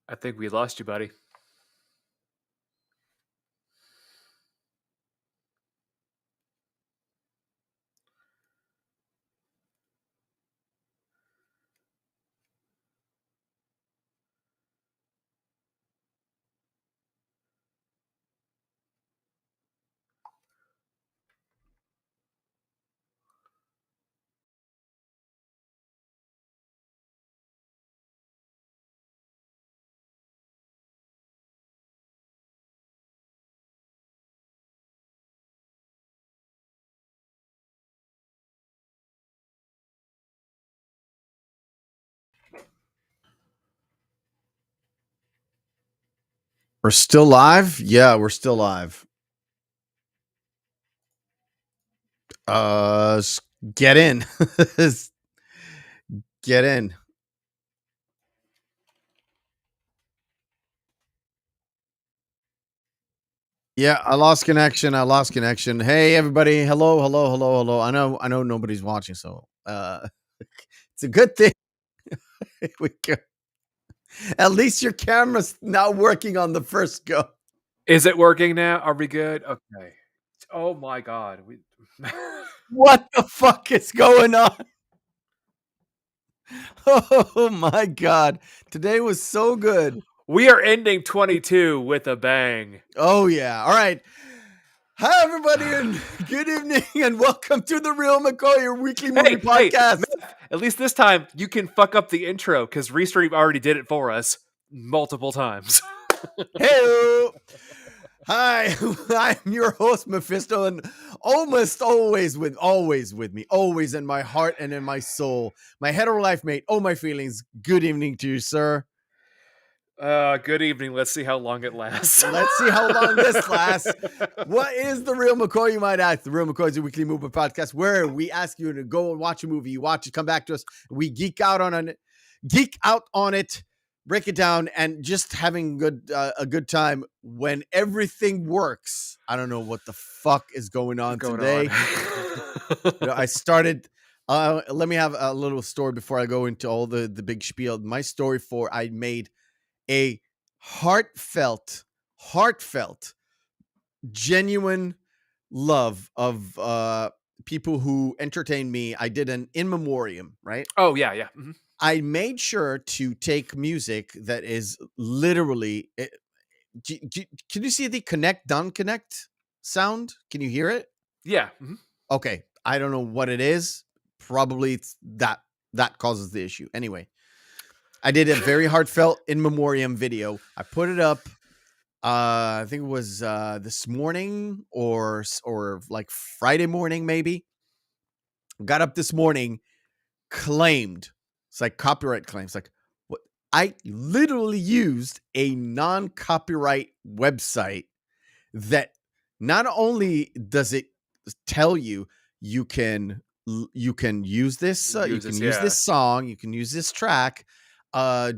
I think we lost you, buddy. We're still live? Yeah, we're still live. Get in. Get in. Yeah, I lost connection. Hey everybody. Hello. I know nobody's watching, so it's a good thing. we go. At least your camera's not working on the first go. Is it working now? Are we good? Okay. Oh my god. What the fuck is going on? Oh my god. Today was so good. We are ending 22 with a bang. Oh yeah. All right. Hi everybody and good evening and welcome to the Reel McCoy, your weekly movie podcast. Meth, at least this time you can fuck up the intro because Restream already did it for us multiple times. Hey. Hi, I'm your host Meffistoe, and almost always with me, always in my heart and in my soul, my hetero life mate. Oh, my feelings. Good evening to you, sir. Good evening. Let's see how long it lasts. Let's see how long this lasts. What is the Reel McCoy, you might ask? The Reel McCoy is a weekly movie podcast where we ask you to go and watch a movie. You watch it, come back to us. We geek out on it, break it down, and just having a good time when everything works. I don't know what the fuck is going on today. I started. Let me have a little story before I go into all the big spiel. My story I made a heartfelt, genuine love of people who entertain me. I did an in memoriam, right? Oh yeah. Mm-hmm. I made sure to take music that is literally. Can you see the connect done connect sound? Can you hear it? Yeah. Mm-hmm. Okay, I don't know what it is. Probably it's that causes the issue. Anyway, I did a very heartfelt in memoriam video. I put it up. I think it was this morning or like Friday morning, maybe. Got up this morning, claimed. It's like copyright claims. Like what? I literally used a non-copyright website that not only does it tell you you can use this use this song, you can use this track,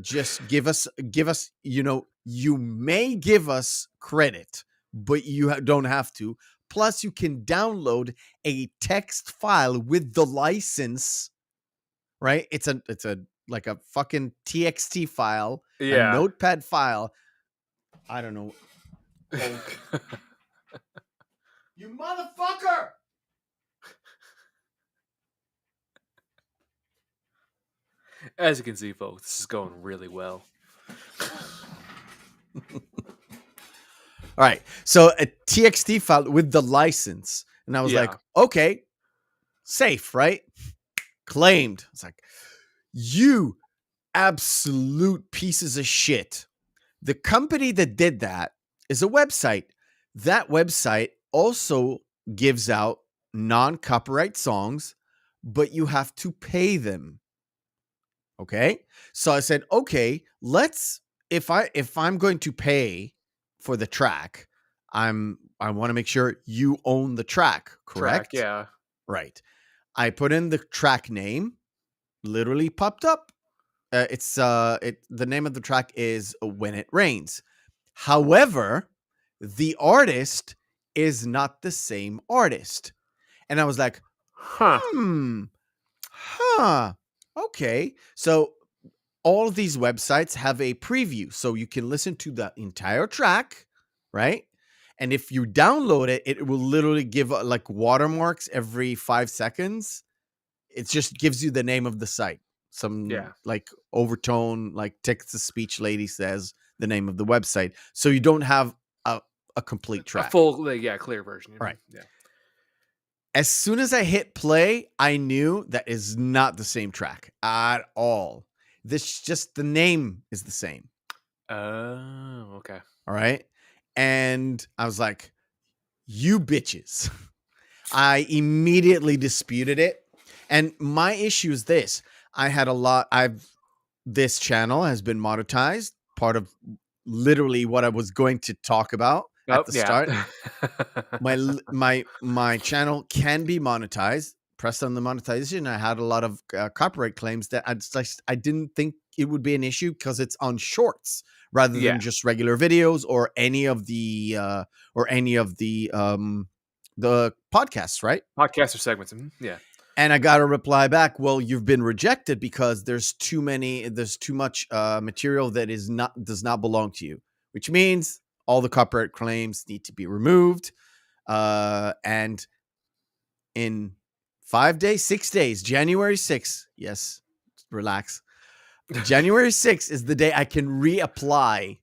just give us you may give us credit, but you don't have to. Plus you can download a text file with the license, right? It's a like a fucking txt file, a notepad file. I don't know. You motherfucker! As you can see, folks, this is going really well. All right. So a TXT file with the license. And I was like, okay, safe, right? Claimed. It's like, you absolute pieces of shit. The company that did that is a website. That website also gives out non-copyright songs, but you have to pay them. Okay. So I said, okay, if I'm going to pay for the track, I want to make sure you own the track, correct? Yeah. Right. I put in the track name, literally popped up. The name of the track is When It Rains. However, the artist is not the same artist. And I was like, huh. Okay. So all of these websites have a preview, so you can listen to the entire track, right? And if you download it, it will literally give like watermarks every 5 seconds. It just gives you the name of the site. Some like overtone, like text to speech lady says the name of the website, so you don't have a complete track, a full, clear version. Right. Yeah. As soon as I hit play, I knew that is not the same track at all. This just the name is the same. Oh, okay. All right. And I was like, you bitches. I immediately disputed it. And my issue is this. This channel has been monetized, part of literally what I was going to talk about at the start. My channel can be monetized. Pressed on the monetization. I had a lot of copyright claims that I didn't think it would be an issue because it's on shorts rather than just regular videos or any of the podcasts, right? Podcasts or segments. Yeah. And I got a reply back. Well, you've been rejected because there's too much material that does not belong to you, which means all the copyright claims need to be removed. And in 6 days, January 6th, yes, relax. January 6th is the day I can reapply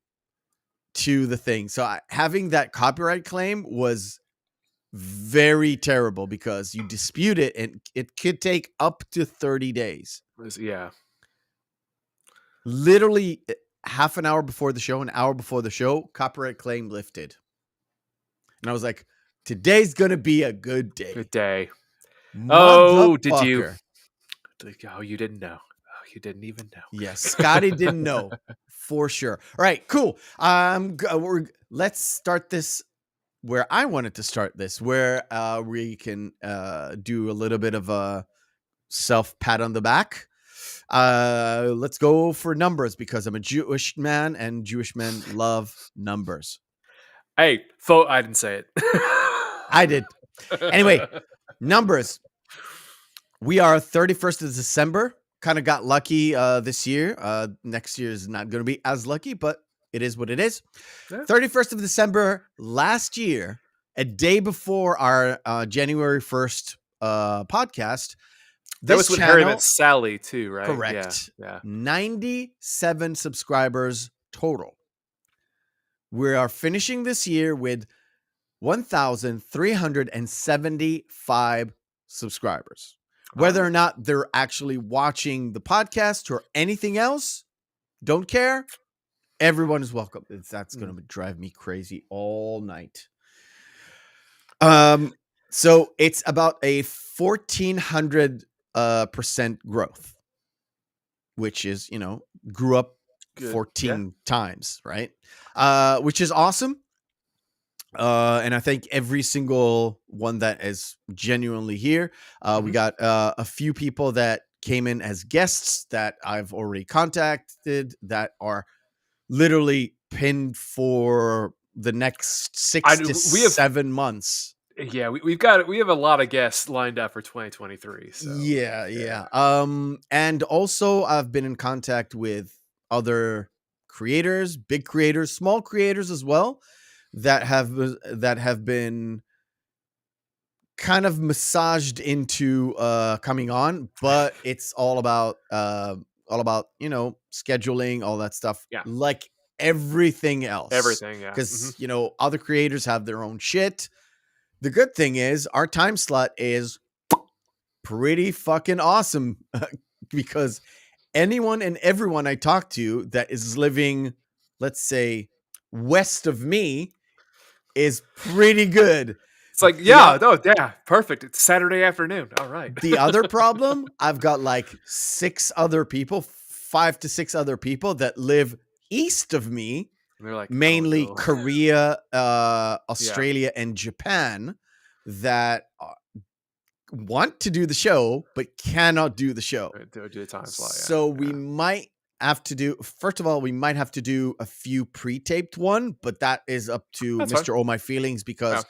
to the thing. So having that copyright claim was very terrible because you dispute it and it could take up to 30 days. Yeah. Literally half an hour before the show, an hour before the show, copyright claim lifted. And I was like, today's going to be a good day. Good day. Oh, did you? Oh, you didn't know. Oh, you didn't even know. Yes, Scotty didn't know for sure. All right, cool. Let's start this where I wanted to start this, where we can do a little bit of a self pat on the back. Let's go for numbers because I'm a Jewish man and Jewish men love numbers. Hey, I didn't say it. I did. Anyway, numbers. We are 31st of December. Kind of got lucky this year. Next year is not going to be as lucky, but it is what it is. 31st of December last year, a day before our January 1st podcast. That was when Harry met Sally too, right? Correct. Yeah. 97 subscribers total. We are finishing this year with 1,375 subscribers. Whether or not they're actually watching the podcast or anything else, don't care. Everyone is welcome. That's going to drive me crazy all night. So it's about a 1,400% growth, which is, grew up 14 times, right? Which is awesome. And I thank every single one that is genuinely here. We got a few people that came in as guests that I've already contacted that are literally pinned for the next 6 to 7 months. Yeah, we have a lot of guests lined up for 2023. So. Yeah. And also I've been in contact with other creators, big creators, small creators as well, that have been kind of massaged into coming on, but it's all about scheduling, all that stuff. Yeah, like everything else. Yeah, because other creators have their own shit. The good thing is our time slot is pretty fucking awesome because anyone and everyone I talk to that is living, let's say, west of me is pretty good. It's like, perfect. It's Saturday afternoon. All right. The other problem, I've got like 5 to 6 other people that live east of me. And they're like, mainly Korea, Australia, and Japan that want to do the show, but cannot do the show. Do the time slot. Yeah. So we might have to do, first of all, we might have to do a few pre-taped one, but that is up to Mr. Fine. Oh My Feelings because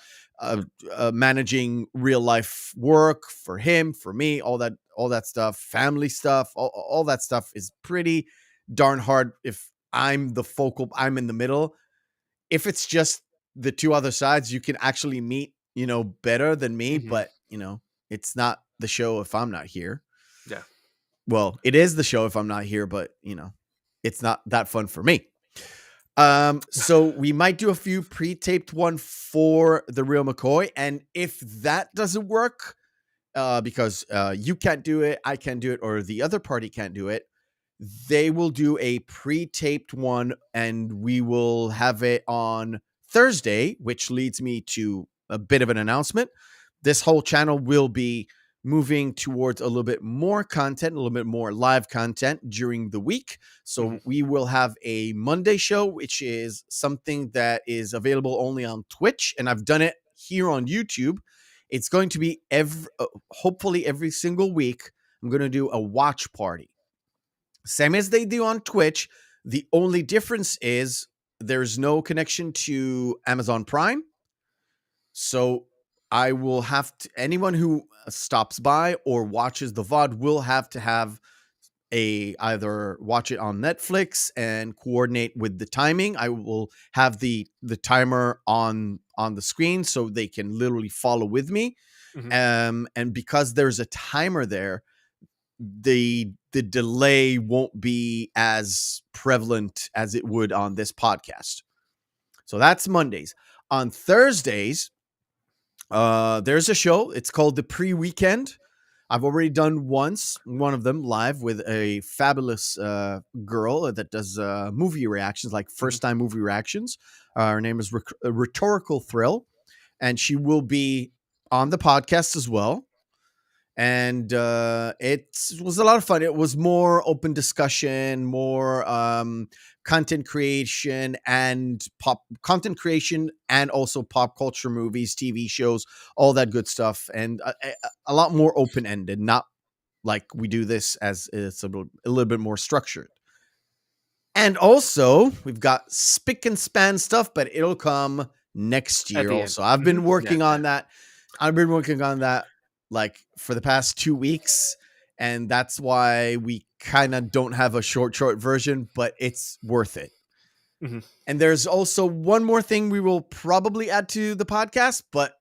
managing real life work for him, for me, all that stuff, family stuff, all that stuff is pretty darn hard if I'm in the middle. If it's just the two other sides, you can actually meet, better than me, Mhm. but, it's not the show if I'm not here. Yeah. Well, it is the show if I'm not here, but, it's not that fun for me. So we might do a few pre-taped one for the Reel McCoy, and if that doesn't work, because you can't do it, I can't do it, or the other party can't do it, they will do a pre-taped one, and we will have it on Thursday, which leads me to a bit of an announcement. This whole channel will be moving towards a little bit more content, a little bit more live content during the week. So we will have a Monday show, which is something that is available only on Twitch, and I've done it here on YouTube. It's going to be hopefully every single week. I'm going to do a watch party, same as they do on Twitch. The only difference is there's no connection to Amazon Prime. So I will have to, anyone who stops by or watches the VOD will have to have either watch it on Netflix and coordinate with the timing. I will have the timer on the screen so they can literally follow with me. And because there's a timer there, the delay won't be as prevalent as it would on this podcast. So that's Mondays. On Thursdays, there's a show. It's called The Pre-Weekend. I've already done one of them live with a fabulous girl that does movie reactions, like first-time movie reactions. Her name is Rhetorical Thrill, and she will be on the podcast as well. And it was a lot of fun. It was more open discussion, more content creation and also pop culture movies, TV shows, all that good stuff, and a lot more open ended. Not like we do this, as it's a little bit more structured. And also, we've got spick and span stuff, but it'll come next year. Also, I've been working on that. I've been working on that like for the past 2 weeks, and that's why we kind of don't have a short version, but it's worth it. And there's also one more thing we will probably add to the podcast, but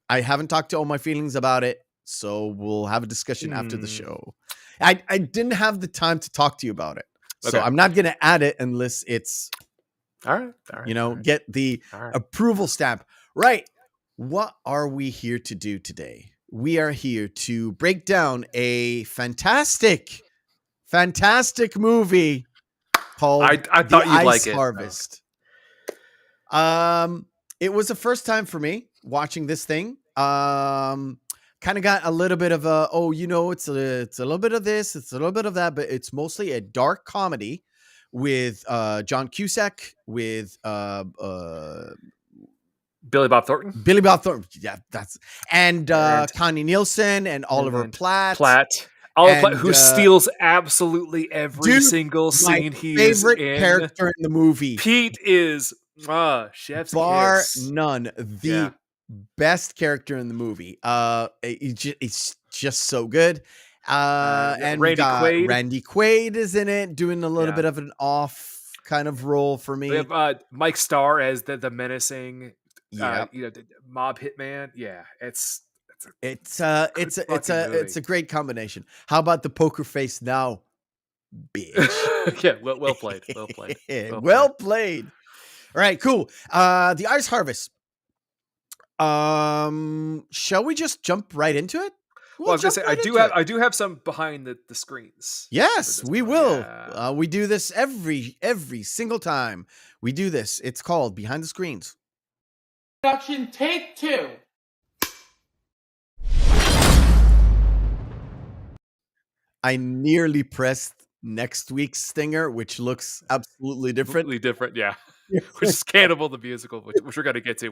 I haven't talked to all my feelings about it, so we'll have a discussion after the show. I didn't have the time to talk to you about it, so I'm not going to add it unless it's all right. Get the approval stamp. Right. What are we here to do today? We are here to break down a fantastic movie called I thought you'd like it. Harvest. It was the first time for me watching this thing. Kind of got a little bit of it's a little bit of this, it's a little bit of that, but it's mostly a dark comedy with John Cusack, with Billy Bob Thornton. Yeah, and Connie Nielsen and Oliver Platt. Who steals absolutely every single scene he is in. Favorite character in the movie. Pete is chef's bar kiss. none the best character in the movie. It's just so good. And Randy Quaid is in it, doing a little bit of an off kind of role for me. We have Mike Starr as the menacing mob hitman. Yeah, it's a great combination. How about the poker face now, bitch? Yeah, well played. Well played. All right, cool. The Ice Harvest. Shall we just jump right into it? Well, I was gonna say I do have some behind the screens. Yes, we will. Yeah. We do this every single time we do this. It's called Behind the Screens. Production take 2. I nearly pressed next week's stinger, which looks absolutely different. Yeah. Which is Cannibal the Musical, which we're going to get to.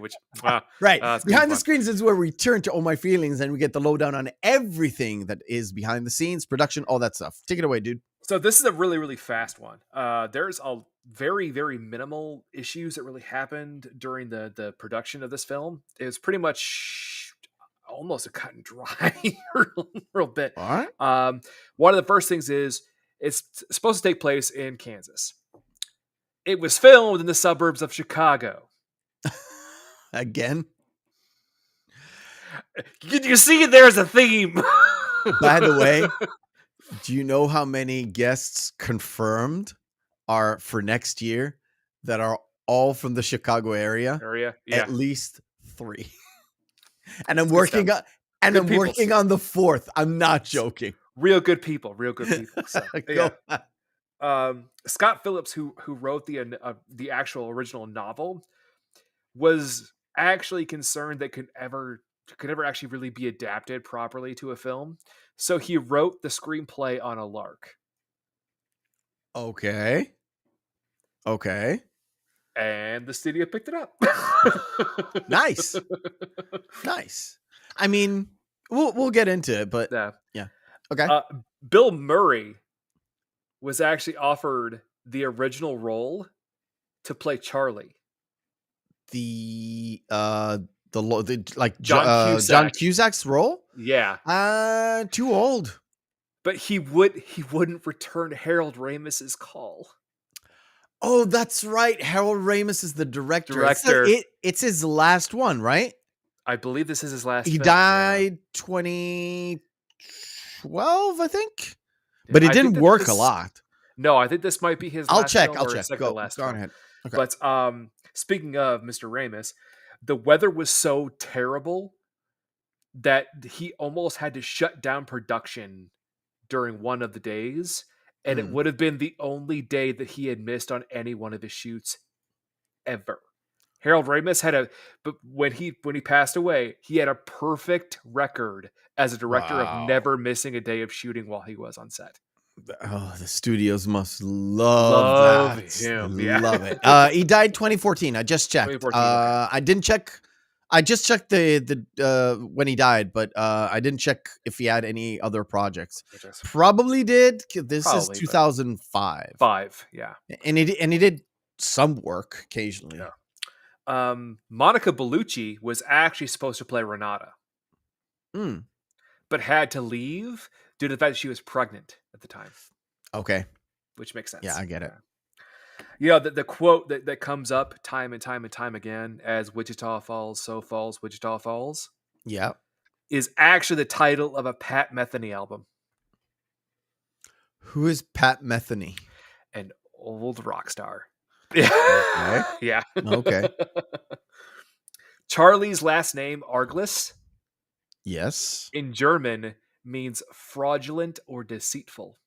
Right. Behind the Screens is where we turn to All My Feelings and we get the lowdown on everything that is behind the scenes, production, all that stuff. Take it away, dude. So this is a really, really fast one. There's a very, very minimal issues that really happened during the production of this film. It was pretty much almost a cut and dry real bit. All right. One of the first things is It's supposed to take place in Kansas. It was filmed in the suburbs of Chicago. Again? You see, there's a theme. By the way, do you know how many guests confirmed are for next year that are all from the Chicago area? Yeah. At least 3. And I'm It's good working stuff. on and Good I'm people. working on the 4th. I'm not joking. Real good people. So, Go yeah. Scott Phillips, who wrote the actual original novel, was actually concerned that could ever actually really be adapted properly to a film. So he wrote the screenplay on a lark. Okay. And the studio picked it up. Nice. I mean, we'll get into it, but yeah. Okay. Bill Murray was actually offered the original role to play Charlie. The John Cusack. John Cusack's role? Yeah. Too old. But he wouldn't return Harold Ramis's call. Oh, that's right. Harold Ramis is the director. It's his last one, right? I believe this is his last He film, died 2012, I think. But it didn't work a lot. No, I think this might be his I'll last check. film. I'll or check. Go ahead. Okay. But speaking of Mr. Ramis, the weather was so terrible that he almost had to shut down production during one of the days. And it would have been the only day that he had missed on any one of his shoots ever. Harold Ramis but when he passed away, he had a perfect record as a director of never missing a day of shooting while he was on set. Oh, the studios must love that. Him. Love it. He died 2014. I just checked. Okay. I didn't check. I just checked the when he died, but I didn't check if he had any other projects. Probably did. This is 2005. Yeah. And he did some work occasionally. Yeah. Monica Bellucci was actually supposed to play Renata, but had to leave due to the fact that she was pregnant at the time. Okay. Which makes sense. Yeah, I get it. Yeah, the quote that comes up time and time again as Wichita Falls, so falls, Wichita Falls. Yeah. Is actually the title of a Pat Metheny album. Who is Pat Metheny? An old rock star. Okay. Yeah. Okay. Charlie's last name, Arglis. Yes. In German means fraudulent or deceitful.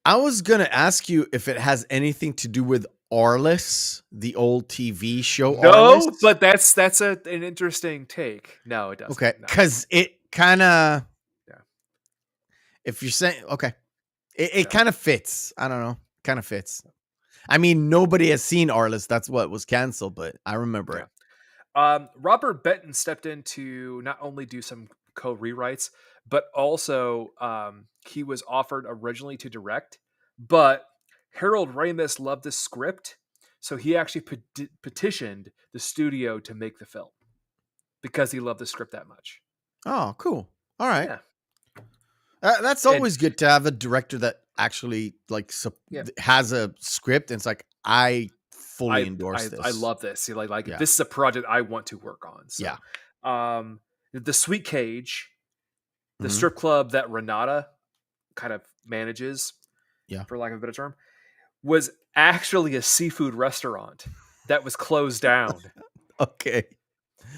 I was going to ask you if it has anything to do with Arliss, the old TV show. No, Arliss? but that's an interesting take. No, it doesn't. Okay, because it kind of, if you're saying, okay, it kind of fits. I don't know, kind of fits. I mean, nobody has seen Arliss. That's what was canceled, but I remember it. Robert Benton stepped in to not only do some co-rewrites, but also he was offered originally to direct, but Harold Ramis loved the script, so he actually petitioned the studio to make the film because he loved the script that much. Oh, cool. All right. Yeah. That's always good to have a director that actually has a script and it's like, I fully endorse this. I love this. See, this is a project I want to work on. So, the Sweet Cage, the strip club that Renata kind of manages, for lack of a better term, was actually a seafood restaurant that was closed down. Okay.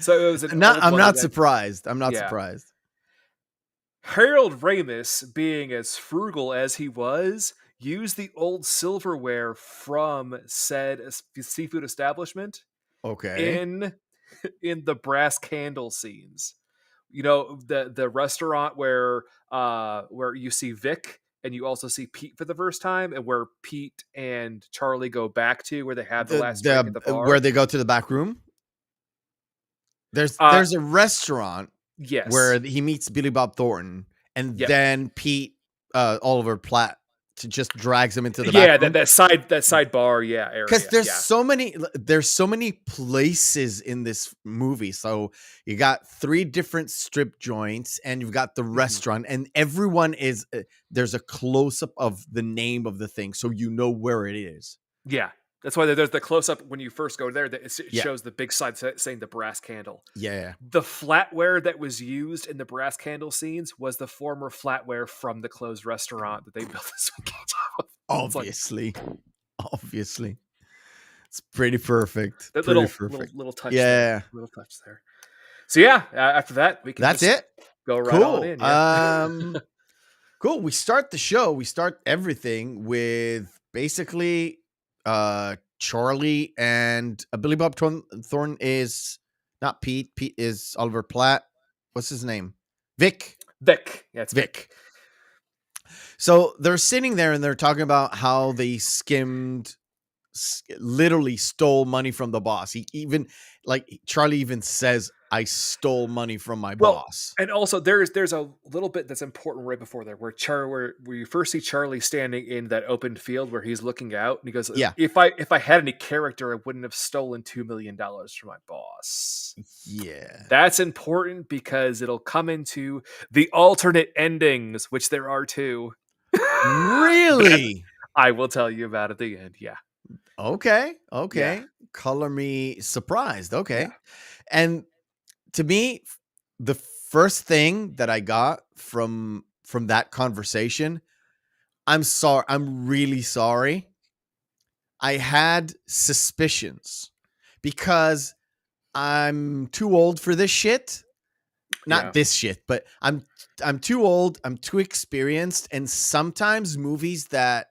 So it was I'm not surprised. I'm not surprised. Harold Ramis, being as frugal as he was, used the old silverware from said seafood establishment. Okay. In the brass candle scenes. You know, the restaurant where you see Vic and you also see Pete for the first time, and where Pete and Charlie go back to where they have the last drink at the bar. Where they go to the back room? There's a restaurant where he meets Billy Bob Thornton, and then Pete Oliver Platt just drags him into the Yeah, back room. that side bar, area. Because there's yeah. so many places in this movie. So you got 3 different strip joints, and you've got the restaurant, and everyone is there's a close up of the name of the thing, so you know where it is. Yeah. That's why there's the close up when you first go there. That it Yeah. shows the big sign saying the brass candle. Yeah. The flatware that was used in the brass candle scenes was the former flatware from the closed restaurant that they built this weekend. Obviously. It's pretty perfect. That Pretty little perfect. little touch Yeah. there. Little touch there. So yeah, after that we can That's just it. go right Cool. on in. Yeah. Cool. We start the show. We start everything with basically Charlie and Billy Bob Thornton is not Pete. Pete is Oliver Platt. What's his name? Vic. Vic. Yeah, it's Vic. So they're sitting there and they're talking about how they literally stole money from the boss. He even Charlie even says, "I stole money from my boss." And also there's a little bit that's important right before there where you first see Charlie standing in that open field where he's looking out and he goes, Yeah. if I had any character, I wouldn't have stolen $2 million from my boss. Yeah. That's important because it'll come into the alternate endings, which there are 2. Really? I will tell you about at the end. Yeah. Okay. Yeah. Color me surprised. Okay. Yeah. And to me, the first thing that I got from that conversation, I'm really sorry. I had suspicions because I'm too old for this shit. Not this shit, but I'm too old, I'm too experienced, and sometimes movies that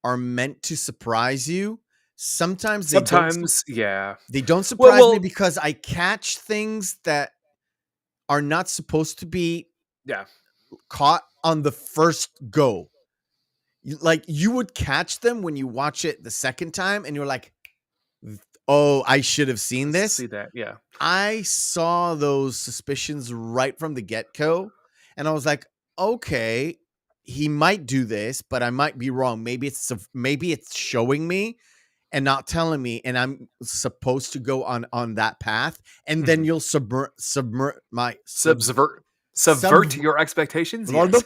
are meant to surprise you, sometimes they don't surprise me because I catch things that are not supposed to be caught on the first go. Like you would catch them when you watch it the second time and you're like, oh, I should have seen this. See that, yeah. I saw those suspicions right from the get-go and I was like, okay, he might do this, but I might be wrong. Maybe it's showing me and not telling me, and I'm supposed to go on that path, and then you'll subvert your expectations. Yes.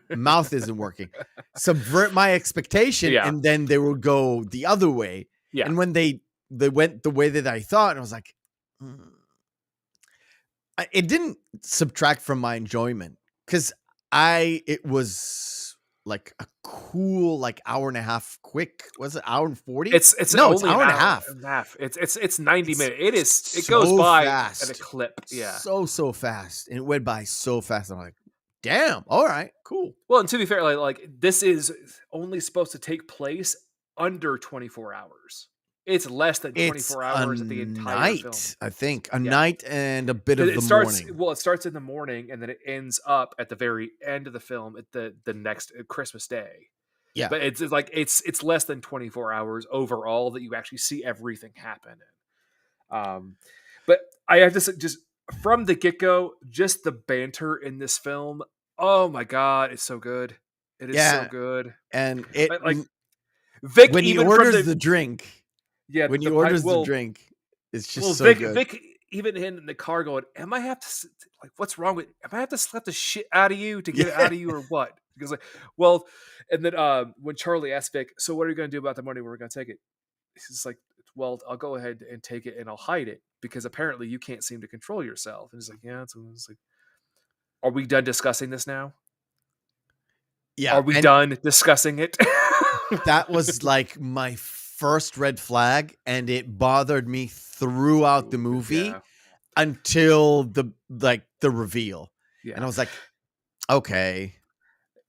Mouth isn't working. Subvert my expectation, and then they will go the other way. Yeah. And when they went the way that I thought, I was like, it didn't subtract from my enjoyment because it was like a cool hour and a half quick. Was it hour and 40? It's only hour and a half. It's 90 minutes. It goes by at a clip. Yeah. So fast. And it went by so fast. I'm like, damn. All right, cool. Well, and to be fair, like this is only supposed to take place under 24 hours. It's less than 24 hours of the entire film. I think. A night and a bit of the morning. Well, it starts in the morning and then it ends up at the very end of the film at the next Christmas Day. Yeah. But it's less than 24 hours overall that you actually see everything happen. But I have to say, just from the get-go, just the banter in this film, oh my God, it's so good. It is so good. And it Vic, when he orders the drink. Yeah, when he orders the drink, it's just so good. Vic, even in the car, going, "Am I have to what's wrong with? Am I have to slap the shit out of you to get it out of you, or what?" Because and then when Charlie asks Vic, "So what are you going to do about the money? Where we're going to take it?" He's like, "Well, I'll go ahead and take it, and I'll hide it because apparently you can't seem to control yourself." And he's like, "Yeah." So it's like, "Are we done discussing this now?" Yeah. Are we done discussing it? That was like my first red flag, and it bothered me throughout the movie until the reveal. Yeah. And I was like, okay.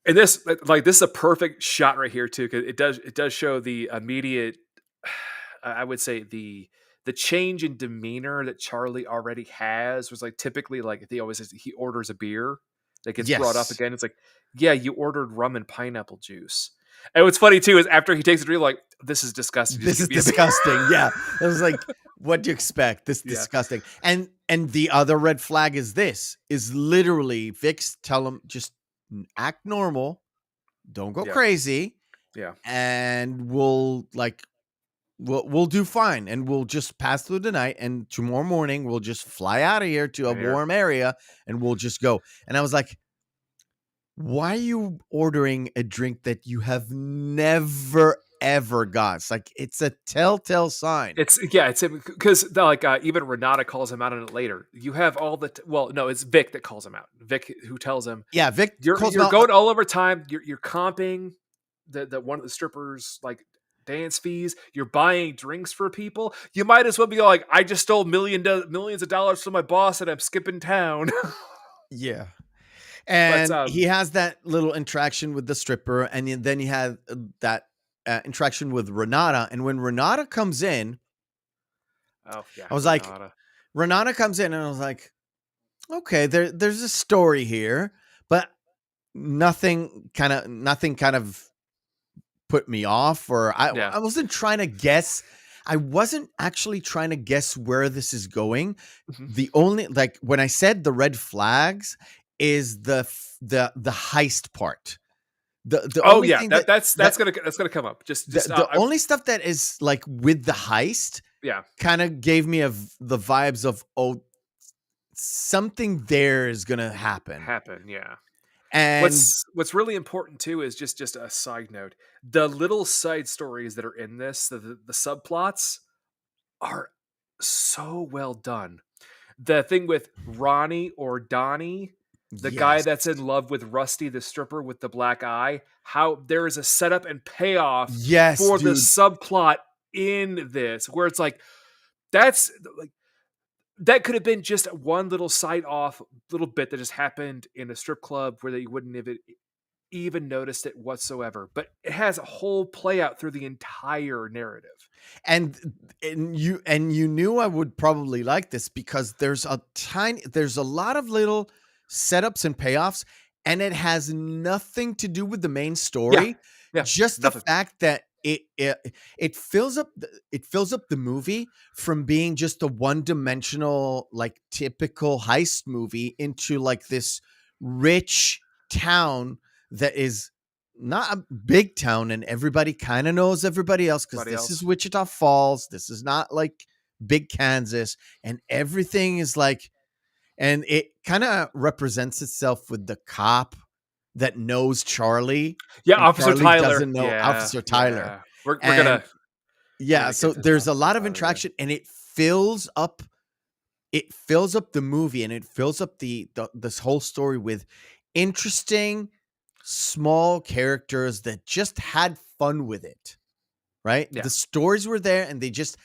And this is a perfect shot right here too, because it does show the immediate, I would say the change in demeanor that Charlie already has. Was like typically like he always says he orders a beer that gets brought up again. It's like, yeah, you ordered rum and pineapple juice. And what's funny too is after he takes it, like, this is disgusting. This is disgusting. Yeah. I was like, what do you expect? This is disgusting. And the other red flag is literally Vic's tell him just act normal. Don't go Yeah. crazy, Yeah. and we'll do fine, and we'll just pass through the night, and tomorrow morning we'll just fly out of here to a Right here. warm area, and we'll just go." And I was like, "Why are you ordering a drink that you have never ever got?" It's like, it's a telltale sign. It's because even Renata calls him out on it later. You have all the well, no, it's Vic that calls him out. Vic who tells him Yeah, Vic calls him you're out. going all over time. You're comping the one of the strippers like dance fees. You're buying drinks for people. You might as well be like, I just stole millions of dollars from my boss and I'm skipping town. Yeah. But And he has that little interaction with the stripper, and then he had that interaction with Renata. And when Renata comes in, oh yeah, I was like, Renata. Renata comes in, and I was like, okay, there's a story here, but nothing kind of put me off, or Yeah. I wasn't trying to guess. I wasn't actually trying to guess where this is going. Mhm. The only, like, when I said the red flags is the heist part. The Oh only yeah, thing that's that gonna come up. the only stuff that is like with the heist yeah. kind of gave me the vibes of, oh, something there is gonna happen. Happen, yeah. And What's really important too is just a side note. The little side stories that are in this, the subplots are so well done. The thing with Ronnie or Donnie, the guy yes, that's in love with Rusty, the stripper with the black eye, how there is a setup and payoff yes, for the dude. subplot in this, where it's like that's like that could have been just one little side off little bit that just happened in a strip club where they wouldn't have even noticed it whatsoever. But it has a whole play out through the entire narrative. And you knew I would probably like this because there's a lot of little setups and payoffs, and it has nothing to do with the main Yeah. story. Yeah. Just the Nothing. fact that it fills up the movie from being just a one-dimensional, like, typical heist movie into like this rich town that is not a big town, and everybody kind of knows everybody else, because Everybody this is else. Wichita Falls. This is not like big Kansas, and everything is like, and it kind of represents itself with the cop that knows Charlie, Yeah, and Officer Charlie Tyler. doesn't know Yeah. Officer Tyler. Yeah. We're And gonna yeah, so get to there's a Officer lot of Tyler, yeah. interaction, and it fills up the movie, and it fills up this whole story with interesting small characters that just had fun with it, right? Yeah. The stories were there, and they just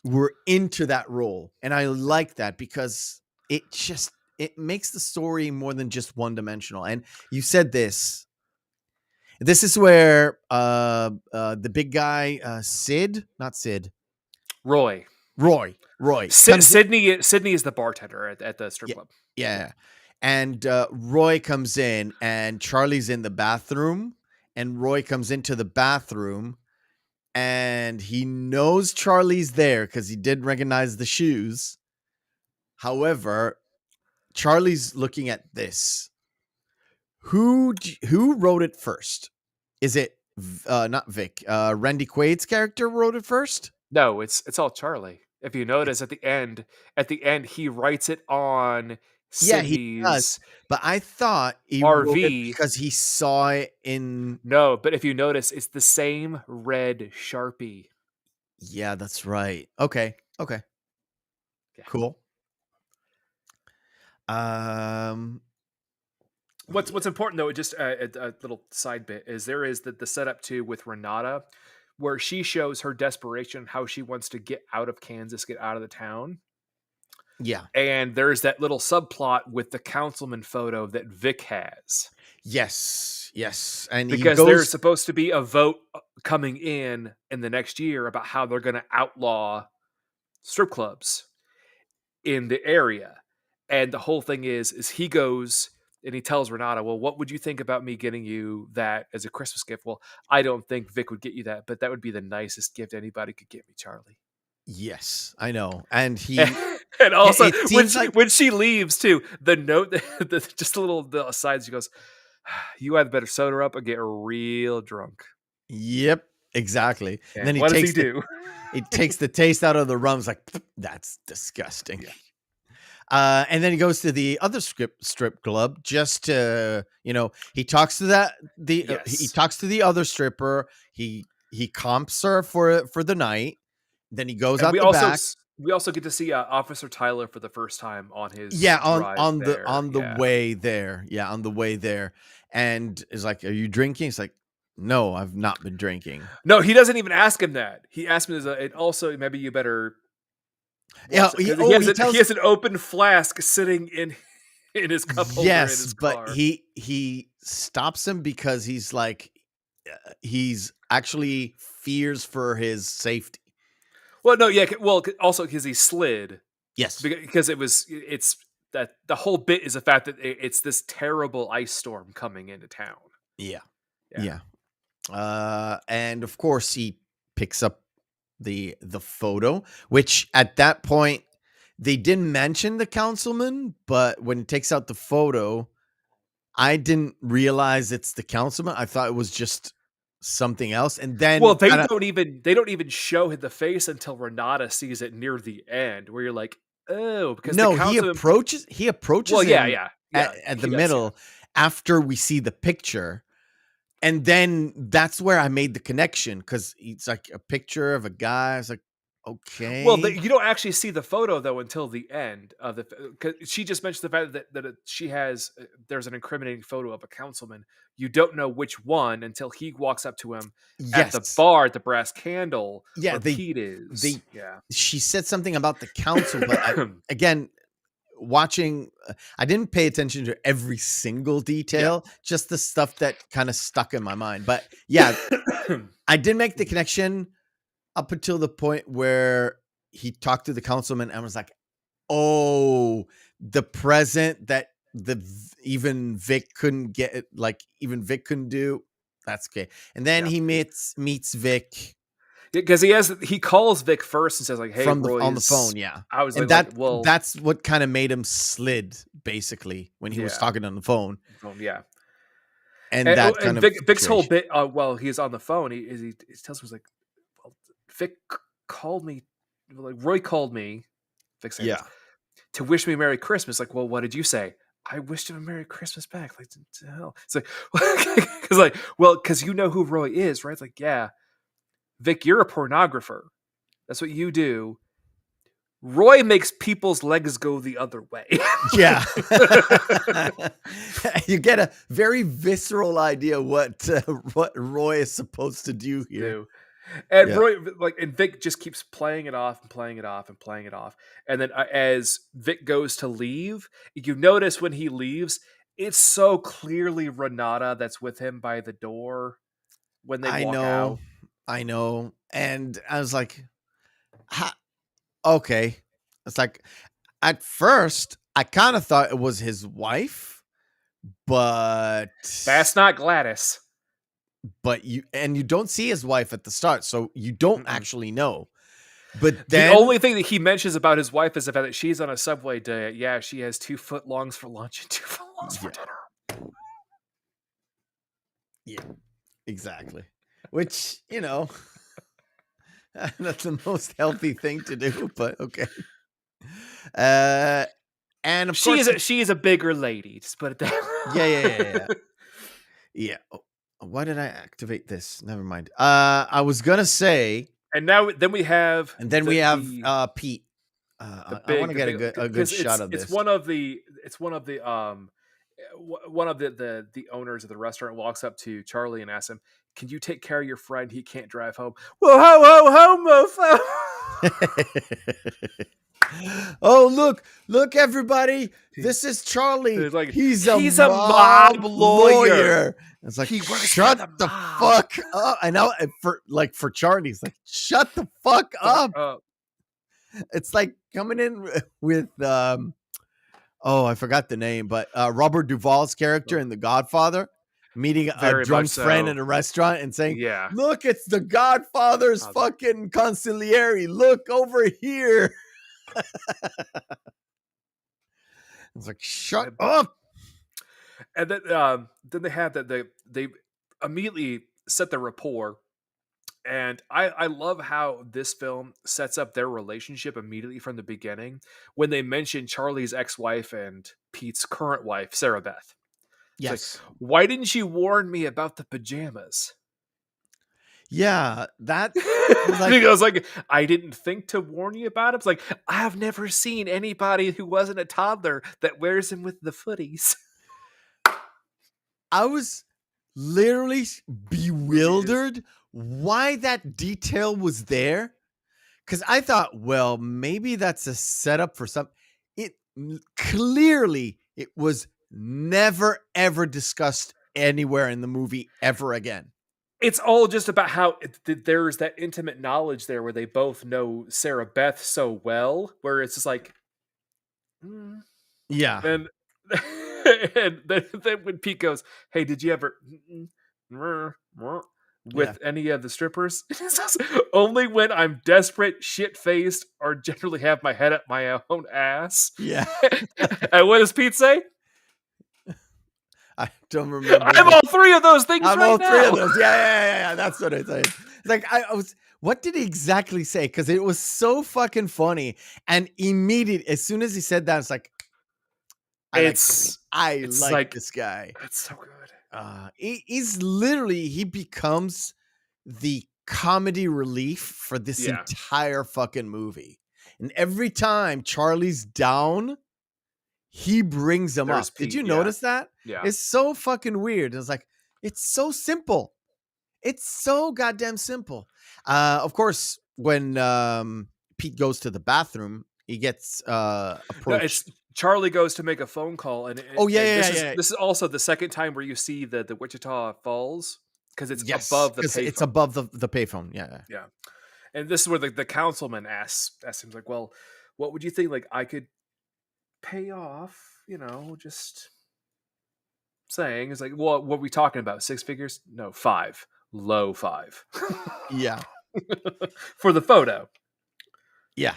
were into that role, and I like that because it makes the story more than just one dimensional. And you said this is where the big guy, not Sid, Roy. Roy comes in. Sydney is the bartender at the strip Yeah, club. yeah. And Roy comes in, and Charlie's in the bathroom, and Roy comes into the bathroom, and he knows Charlie's there because he did recognize the shoes. However, Charlie's looking at this. Who wrote it first? Is it not Vic? Randy Quaid's character wrote it first? No, it's all Charlie. If you notice at the end he writes it on Yeah, he does. Sydney's But I thought he wrote it RV. because he saw it in. No, but if you notice, it's the same red Sharpie. Yeah, that's right. Okay. Yeah. Cool. Um, What's important though, just a little side bit, is there is the setup too with Renata, where she shows her desperation, how she wants to get out of Kansas, get out of the town. yeah. And there's that little subplot with the councilman photo that Vic has. Yes. And Because there's supposed to be a vote coming in the next year about how they're going to outlaw strip clubs in the area. And the whole thing is he goes and he tells Renata, well, what would you think about me getting you that as a Christmas gift? Well, I don't think Vic would get you that, but that would be the nicest gift anybody could get me, Charlie. Yes, I know. And he and also it seems like when she leaves too, the note just a little aside, she goes, You either better soda up or get real drunk. Yep, exactly. And And then what does he do? he takes the taste out of the rum. It's like, that's disgusting. Yeah. And then he goes to the other strip club just to, he talks to he Yes. talks to the other stripper. He comps her for the night. Then he goes And out the back. we also get to see Officer Tyler for the first time on his Yeah, drive there. on the way there. Yeah, on the way there. And is like, "Are you drinking?" It's like, "No, I've not been drinking." No, he doesn't even ask him that. He asked him, and also maybe you better. Yeah, He has an open flask sitting in his cup holder in his car. but he stops him because he's like, he's actually fears for his safety. Well, no, yeah, also because he slid. Yes, Because it's that the whole bit is the fact that it's this terrible ice storm coming into town. yeah. And of course he picks up the photo, which at that point they didn't mention the councilman, but when he takes out the photo, I didn't realize it's the councilman. I thought it was just something else. And then, well, they don't even show the face until Renata sees it near the end, where you're like, oh, because no, the councilman he approaches well, him yeah, at the middle after we see the picture. And then that's where I made the connection, because it's like a picture of a guy. It's like, okay. Well, you don't actually see the photo though until the end of the. Cause she just mentioned the fact that she has there's an incriminating photo of a councilman. You don't know which one until he walks up to him at the bar at the Brass Candle. Yeah, where Pete is. She said something about the council, but again, watching, I didn't pay attention to every single detail, just the stuff that kind of stuck in my mind. But yeah, I did make the connection up until the point where he talked to the councilman and was like, oh, the present that even Vic couldn't get, like even Vic couldn't do. That's okay. And then he meets Vic. Because he calls Vic first and says like, "Hey, Royce," on the phone. Yeah, I was and that's what kind of made him slid basically when he was talking on the phone. Yeah, and that kind of Vic's whole bit. While he's on the phone, he tells me like, "Well, Vic called me, like Roy called me." Vic said, to wish me Merry Christmas. Like, well, what did you say? I wished him a Merry Christmas back. Like, to hell. It's like, because you know who Roy is, right? It's like, yeah. Vic, you're a pornographer. That's what you do. Roy makes people's legs go the other way. Yeah. You get a very visceral idea what Roy is supposed to do here. And Roy, and Vic just keeps playing it off and playing it off and playing it off. And then as Vic goes to leave, you notice when he leaves, it's so clearly Renata that's with him by the door when they walk out. I know. And I was like, okay. It's like, at first, I kind of thought it was his wife, but that's not Gladys. But you don't see his wife at the start, so you don't actually know. But then the only thing that he mentions about his wife is the fact that she's on a subway diet. Yeah, she has 2 footlongs for lunch and 2 footlongs for dinner. Yeah, exactly. Which, that's the most healthy thing to do, but okay. And of course she is a bigger lady, just put it that way. Yeah. Oh, why did I activate this? Never mind. I was gonna say, then we have Pete. I want to get a good shot of this. It's one of the owners of the restaurant walks up to Charlie and asks him, "Can you take care of your friend? He can't drive home." Whoa, ho, ho, mofo. Oh, look, everybody! This is Charlie. Like, he's a mob lawyer. It's like, shut the fuck up! I know for Charlie, it's like, shut the fuck up. It's like coming in with I forgot the name, but Robert Duvall's character in The Godfather, meeting a drunk friend in a restaurant and saying, "Look, it's the Godfather's fucking consigliere. Look over here." It's like, shut up. And then they have that they immediately set the rapport. And I love how this film sets up their relationship immediately from the beginning when they mention Charlie's ex-wife and Pete's current wife, Sarah Beth. It's like, Yes. why didn't you warn me about the pajamas? Yeah, that was I like, think I was like, I didn't think to warn you about it. It's like, I've never seen anybody who wasn't a toddler that wears them with the footies. I was literally bewildered why that detail was there. Because I thought, well, maybe that's a setup for some. Clearly, it was never ever discussed anywhere in the movie ever again. It's all just about how there's that intimate knowledge there where they both know Sarah Beth so well, where it's just like, mm. Yeah, and and then when Pete goes, "Hey, did you ever yeah, with any of the strippers?" It says, only when I'm desperate, shit faced, or generally have my head up my own ass. yeah. And what does Pete say? I don't remember. I'm all three of those things I'm right all three now. of those. Yeah. That's what I said. Like I was. What did he exactly say? Because it was so fucking funny. And immediate, as soon as he said that, it's like, I It's like like, this guy. it's so good. He's literally, he becomes the comedy relief for this Yeah. entire fucking movie. And every time Charlie's down, he brings him There's up. Did Pete, you yeah. notice that? Yeah. It's so fucking weird. It's like, it's so simple. It's so goddamn simple. Of course, when Pete goes to the bathroom, he gets No, approached. it's Charlie goes to make a phone call, and Oh, yeah, and yeah. this is also the second time where you see the Wichita Falls because it's Yes, above the because it's payphone. above the payphone. Yeah. Yeah, and this is where the councilman asks him like, "Well, what would you think? Like, I could pay off, just saying." It's like, "Well, what are we talking about? Six figures? No, five, low five, Yeah. for the photo." Yeah.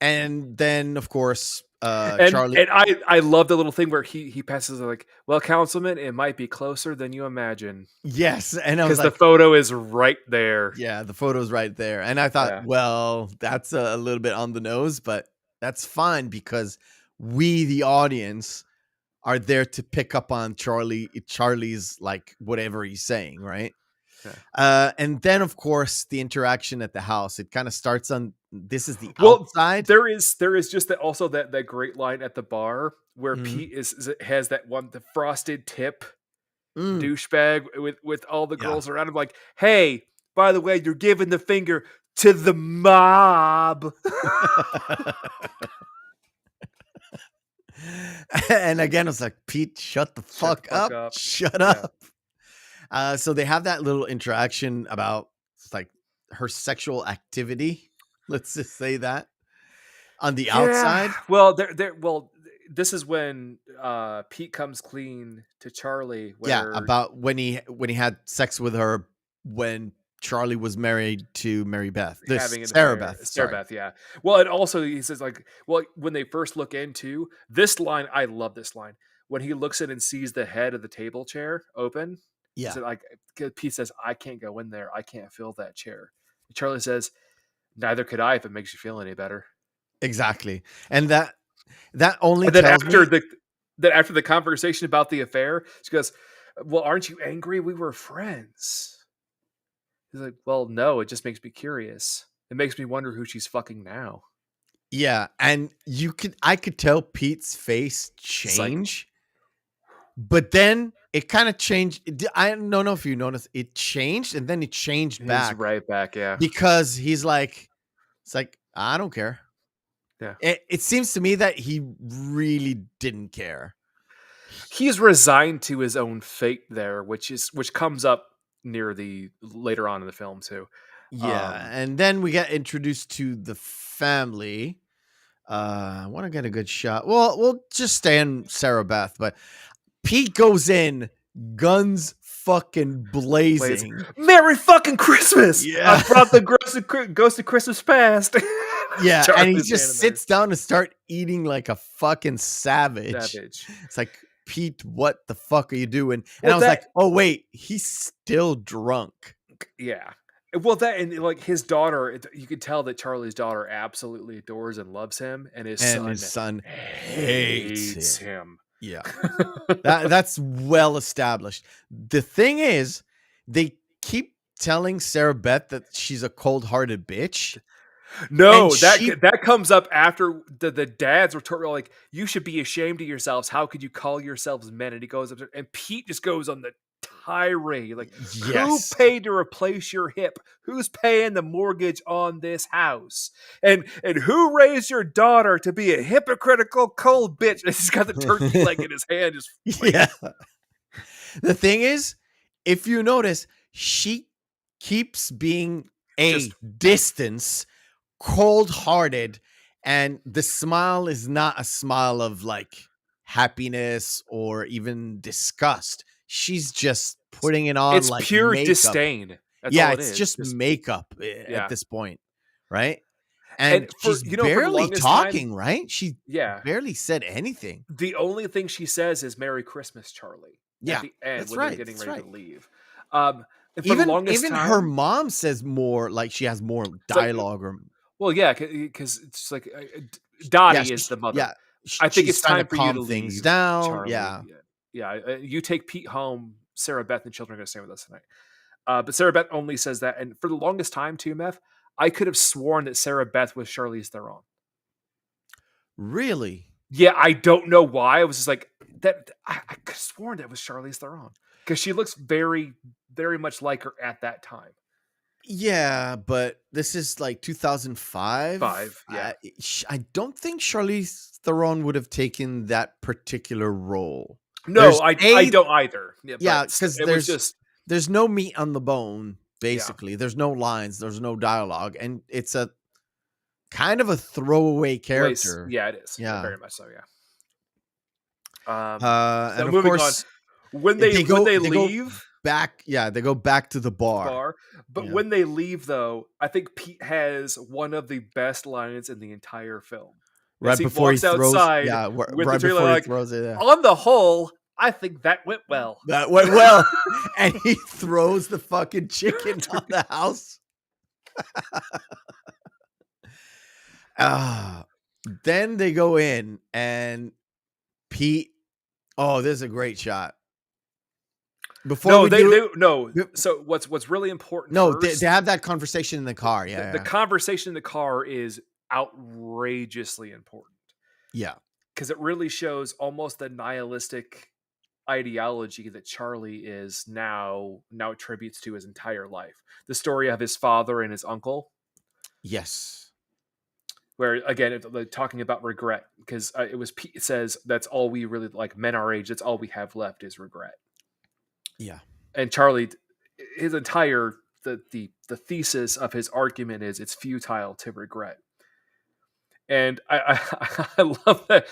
And then, of course, And Charlie. and I love the little thing where he passes like, "Well, councilman, it might be closer than you imagine." Yes. And I was Because the like, photo is right there. yeah, the photo's right there. And I thought, Yeah. well, that's a little bit on the nose, but that's fine because we, the audience, are there to pick up on Charlie's like whatever he's saying, right? Yeah. And then, of course, the interaction at the house. It kind of starts on, this is the Well, outside. there is just that great line at the bar where Mhm. Pete has that one, the frosted tip Mm. douchebag with all the Yeah. girls around him, like, "Hey, by the way, you're giving the finger to the mob." And again, it's like, Pete, shut the fuck up. Shut up. So they have that little interaction about like her sexual activity. Let's just say that on the outside. Well, this is when Pete comes clean to Charlie. Yeah, Where about when he had sex with her when Charlie was married to Mary Beth. having Sarah Beth. Sarah Sorry. Beth, yeah. Well, and also he says like, well, when they first look into this line, I love this line when he looks in and sees the head of the table chair open. Yeah. So like, Pete says, "I can't go in there. I can't fill that chair." And Charlie says, "Neither could I if it makes you feel any better." Exactly. And that only And then tells me after the conversation about the affair, she goes, "Well, aren't you angry? We were friends." He's like, "Well, no, it just makes me curious. It makes me wonder who she's fucking now." yeah, and I could tell Pete's face It's like, change. But then it kind of changed. I don't know if you noticed. It changed and then it changed he's back right back, yeah. because he's like, it's like, I don't care. Yeah. It seems to me that he really didn't care. He's resigned to his own fate there, which comes up near the later on in the film too. Yeah. And then we get introduced to the family. I want to get a good shot. Well, we'll just stay on Sarah Beth, but Pete goes in, guns fucking blazing. Merry fucking Christmas! Yeah. I brought the Ghost of Christmas Past. Yeah, and he Charlie's just standing sits down and start eating like a fucking savage. there. Savage. It's like, Pete, what the fuck are you doing? And Well, I was like, oh wait, he's still drunk. yeah. Well, that and like his daughter, you could tell that Charlie's daughter absolutely adores and loves him, and his son hates him. Yeah. That's well established. The thing is, they keep telling Sarah Beth that she's a cold-hearted bitch. No, And that comes up after the dads were like, you should be ashamed of yourselves. How could you call yourselves men? And he goes up there, and Pete just goes on the tirade, like, who paid to replace your hip? Who's paying the mortgage on this house? And who raised your daughter to be a hypocritical cold bitch? And he's got the turkey leg in his hand. Just yeah. The thing is, if you notice, she keeps being distance, cold-hearted, and the smile is not a smile of like happiness or even disgust. She's just putting it on it's like pure makeup. Disdain. That's all it is. It's just makeup at this point, right? And she's barely talking, right? She barely said anything. The only thing she says is "Merry Christmas, Charlie." Yeah, at the end that's when right. they're getting ready to leave. Even her mom says more, like she has more dialogue. Because it's like Dottie is the mother. Yeah, I think it's time for you to things leave, down. Charlie. Yeah. You take Pete home. Sarah Beth and children are going to stay with us tonight. But Sarah Beth only says that, and for the longest time too, Meth, I could have sworn that Sarah Beth was Charlize Theron. Really? Yeah, I don't know why. I was just like that. I could have sworn that was Charlize Theron because she looks very, very much like her at that time. Yeah, but this is like 2005. Yeah, I don't think Charlize Theron would have taken that particular role. No, I don't either. Yeah, because there's no meat on the bone. Basically, there's no lines, there's no dialogue, and it's a kind of a throwaway character. Yeah, it is. Yeah, very much so. Yeah. And of moving course, on, when they leave back, they go back to the bar. But when they leave, though, I think Pete has one of the best lines in the entire film. Right before he throws, outside, right before he throws it. On the whole, I think that went well. That went well. And he throws the fucking chicken on the house. Then they go in and Pete. Oh, this is a great shot. So what's really important? They have that conversation in the car. Yeah, the conversation in the car is outrageously important. Yeah, because it really shows almost the nihilistic ideology that Charlie is now attributes to his entire life. The story of his father and his uncle. Yes. Where again, talking about regret, because it was Pete says that's all we really like. Men our age, that's all we have left is regret. Yeah, and Charlie, his entire the thesis of his argument is it's futile to regret. And I love that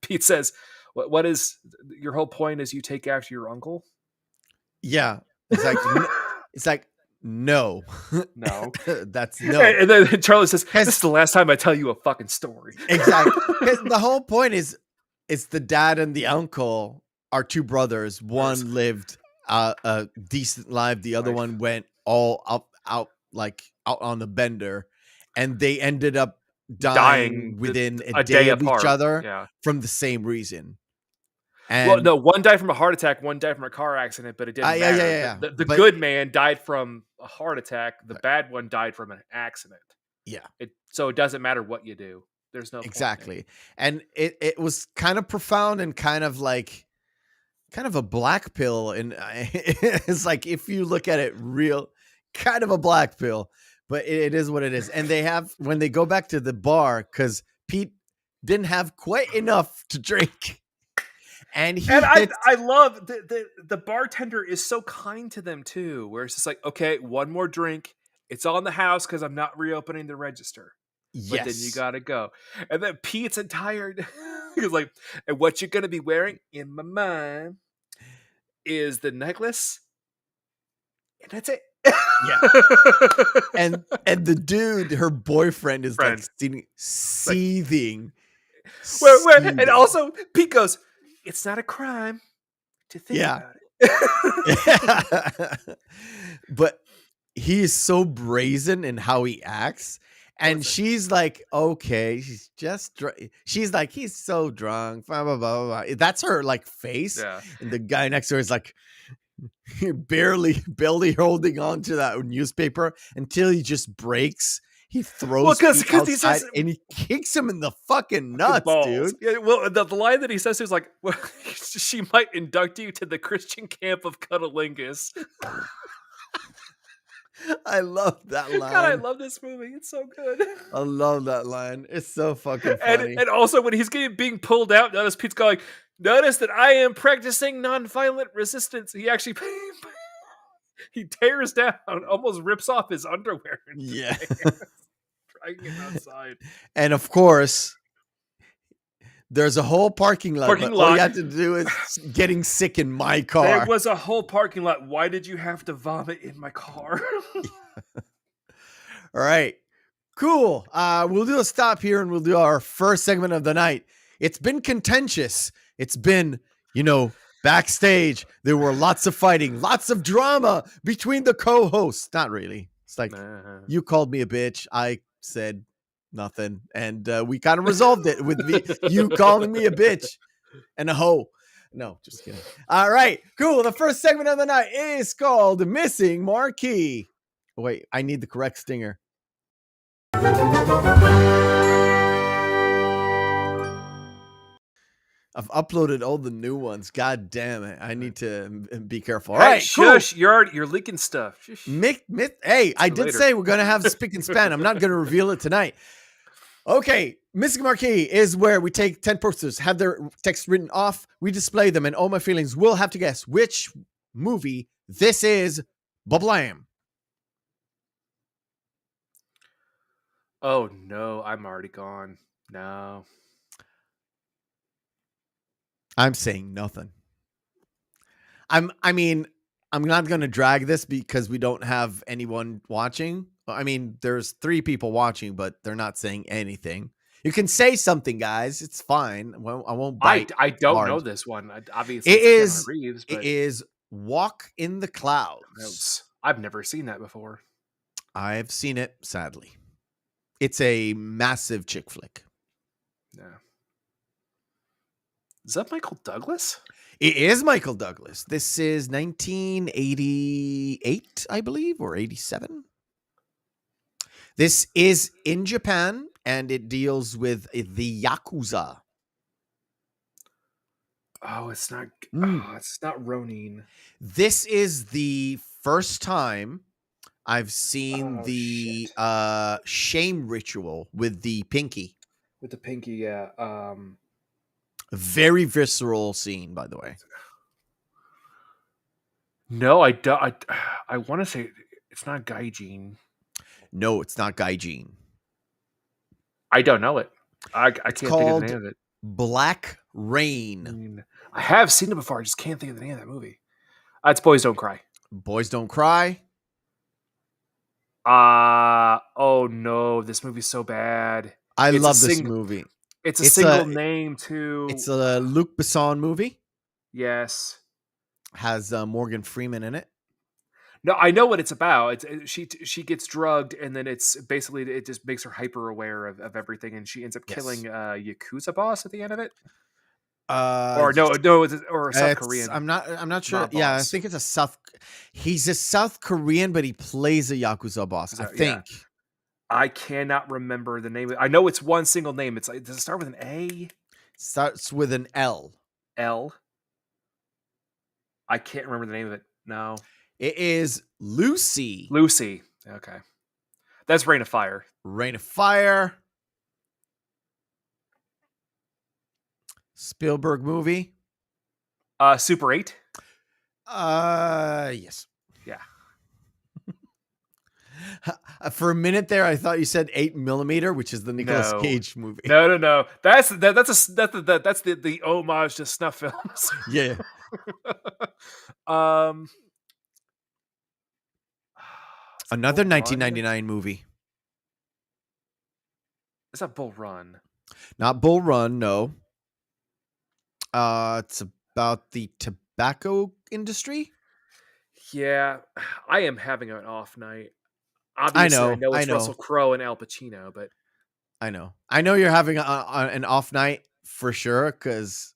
Pete says, "What is your whole point? Is you take after your uncle?" Yeah, it's like no, that's no. And then Charlie says, "This is the last time I tell you a fucking story." Exactly. The whole point is, it's the dad and the uncle are two brothers. One lived a decent life. The other one went all out on the bender, and they ended up dying within a day of each other from the same reason. And one died from a heart attack, one died from a car accident, but it didn't matter. Yeah. The good man died from a heart attack. The bad one died from an accident. Yeah. So it doesn't matter what you do. There's no exactly. And it was kind of profound and kind of a black pill. And it's like, if you look at it real, kind of a black pill. But it is what it is. And when they go back to the bar, because Pete didn't have quite enough to drink. I love the bartender is so kind to them too, where it's just like, okay, one more drink. It's on the house because I'm not reopening the register. Yes. But then you gotta go. And then Pete's tired. He's like, and what you're gonna be wearing in my mind is the necklace. And that's it. Yeah. and the dude, her boyfriend, is seething. And also Pete goes, "It's not a crime to think Yeah. about it. But he is so brazen in how he acts. And Listen. she's like, okay, she's just she's like, he's so drunk. Blah, blah, blah, blah. That's her like face. Yeah. And the guy next to her is like barely holding on to that newspaper until he just breaks. He Well, throws because Pete he outside says and he kicks him in the fucking fucking nuts, balls. dude. Yeah, well, the line that he says is like, well, she might induct you to the Christian camp of Cunnilingus. I love that God, I line. love this movie. It's so good. I love that line. It's so fucking and funny. and also when he's being pulled out, notice Pete's going, notice that I am practicing nonviolent resistance. He actually he tears down, almost rips off his underwear and Yeah. dragging him outside. And of course, there's a whole parking lot, Parking but all you lot. have to do is getting sick in my There car. was a whole parking lot. Why did you have to vomit in my car? All right. Cool. We'll do a stop here and we'll do our first segment of the night. It's been contentious. It's been, backstage. There were lots of fighting, lots of drama between the co-hosts. Not really. It's like you called me a bitch. I said nothing. And we kind of resolved it with you calling me a bitch and a hoe. No, just kidding. All right, cool. The first segment of the night is called Missing Marquee. Wait, I need the correct stinger. I've uploaded all the new ones. God damn it. I need to be careful. All right, shush. cool. You're leaking stuff. Shush. Hey, I did later. say we're going to have Spick and Span. I'm not going to reveal it tonight. Okay, Missing Marquee is where we take 10 posters, have their text written off, we display them, and All My Feelings will have to guess which movie this is. Bablam. Oh no, I'm already gone. No. I'm saying nothing. I'm not going to drag this because we don't have anyone watching. I mean, there's 3 people watching, but they're not saying anything. You can say something, guys. It's fine. Well, I won't bite. I don't hard. know this one. Obviously, It it's is. Keanu Reeves, but It is Walk in the Clouds. I've never seen that before. I've seen it, sadly. It's a massive chick flick. No. Is that Michael Douglas? It is Michael Douglas. This is 1988, I believe, or 87. This is in Japan, and it deals with the Yakuza. Oh, it's not. Oh, it's not Ronin. This is the first time I've seen the shame ritual with the pinky. With the pinky, yeah. A very visceral scene, by the way. No, I don't. I want to say it's not Gaijin. No, it's not Gaijin. I don't know it. I can't think of the name of it. Black Rain. I have seen it before. I just can't think of the name of that movie. It's Boys Don't Cry. Boys Don't Cry. Oh no, this movie's so bad. I love this movie. It's a single name too. It's a Luc Besson movie. Yes. Has Morgan Freeman in it. No, I know what it's about. She gets drugged, and then it's basically it just makes her hyper aware of everything, and she ends up killing Yakuza boss at the end of it. Or South Korean. I'm not sure. Yeah, I think it's a South. He's a South Korean, but he plays a Yakuza boss. I think. Yeah. I cannot remember the name. I know it's one single name. It's like, does it start with an A? Starts with an L. L. I can't remember the name of it. No. It is Lucy. Lucy. Okay. That's Rain of Fire. Rain of Fire. Spielberg movie. Super 8. Yes. Yeah. For a minute there, I thought you said 8mm, which is the Nicolas Cage movie. No. That's the homage to snuff films. Yeah. Another 1999 movie. Is that Bull Run? Not Bull Run, no. It's about the tobacco industry. Yeah, I am having an off night. I Obviously, I know, know I it's know, Russell Crowe and Al Pacino, but I know you're having an off night for sure. Because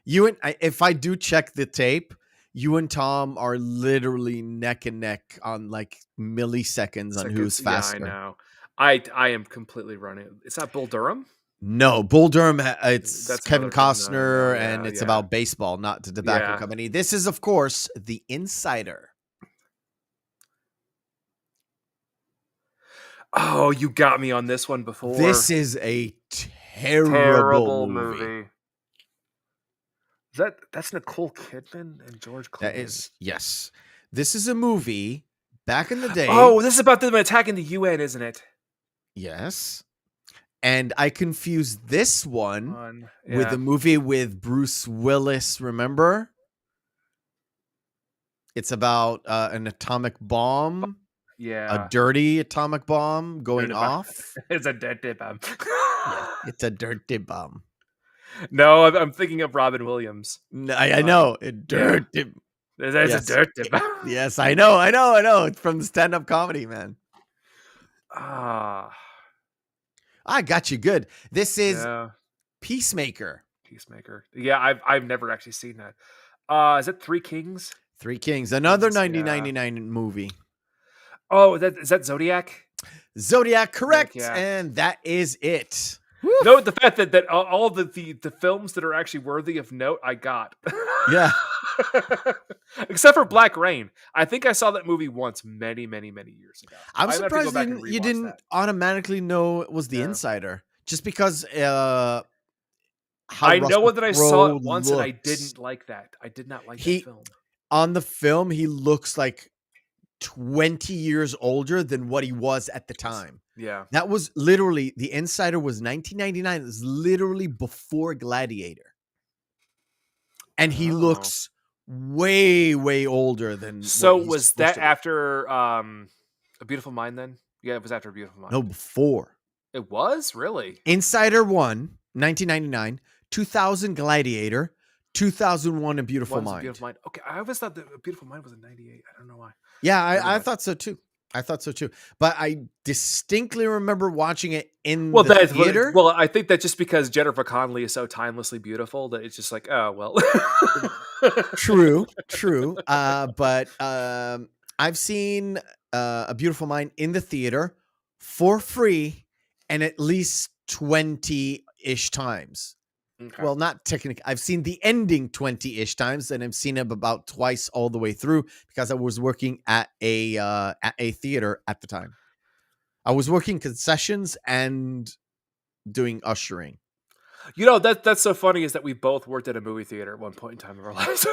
if I do check the tape, you and Tom are literally neck and neck on like milliseconds on who's seconds. Yeah, I faster. know. I am completely running. It's not Bull Durham. No, Bull Durham. It's That's Kevin another film that I know. Costner, and Yeah, it's yeah, about baseball, not the tobacco yeah. company. This is, of course, The Insider. Oh, you got me on this one before. This is a terrible Terrible movie. movie. That's Nicole Kidman and George That Clooney? is, yes. This is a movie back in the day. Oh, this is about them attacking the UN, isn't it? Yes. And I confused this one with a Yeah, movie with Bruce Willis, remember? It's about an atomic bomb, a yeah. dirty atomic bomb going Dirty bomb. off. It's a dirty bomb. Yeah, it's a dirty bomb. No, I'm thinking of Robin Williams. I know. A Yeah, dirty. it's a Yes. dirty bomb. Yes, I know. It's from the stand-up comedy, man. Ah, I got you good. This is yeah. Peacemaker. Peacemaker. Yeah, I've never actually seen that. Is it Three Kings? Three Kings, another Yeah. 1999 movie. Oh, is that Zodiac? Zodiac, correct. Yeah. And that is it. Note the fact that all the films that are actually worthy of note, I got. Yeah. Except for Black Rain. I think I saw that movie once many years ago. I'm I'd have to go surprised back and you rewatch didn't that. automatically know it was The Yeah. Insider. Just because how I know Russell that I saw Crowe it once and I looks. didn't like that. I did not like that He film. on the film, he looks like 20 years older than what he was at the time. Yeah. That was literally, The Insider was 1999. It was literally before Gladiator. And he Oh. looks way older than So what he's was supposed that to be. after A Beautiful Mind then? Yeah, it was after A Beautiful Mind. No, before. It was? Really? Insider 1, 1999, 2000 Gladiator, 2001 A Beautiful One's A Mind. Beautiful Mind. Okay, I always thought that A Beautiful Mind was in 98. I don't know why. Yeah, Never I mind. thought so too. But I distinctly remember watching it in Well, the theater. well, I think that just because Jennifer Connelly is so timelessly beautiful that it's just like, oh well. True. But I've seen A Beautiful Mind in the theater for free and at least 20-ish times. Okay. Well, not technically. I've seen the ending 20-ish times, and I've seen it about twice all the way through because I was working at a theater at the time. I was working concessions and doing ushering. You know, that's so funny is that we both worked at a movie theater at one point in time of our lives.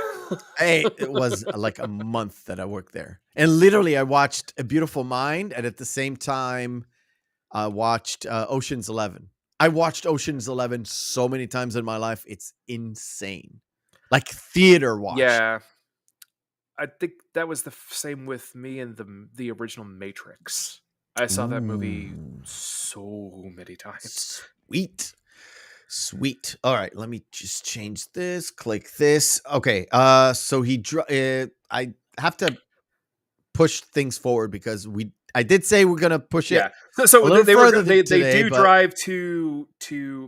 It was like a month that I worked there, and literally I watched A Beautiful Mind, and at the same time, I watched Ocean's 11. I watched Ocean's 11 so many times in my life. It's insane. Like theater watch. Yeah. I think that was the same with me and the original Matrix. I saw that movie Ooh. so many times. Sweet. All right, let me just change this. Click this. Okay. So I have to push things forward because I did say we're gonna push it. Yeah. So a little further they today, do but- drive to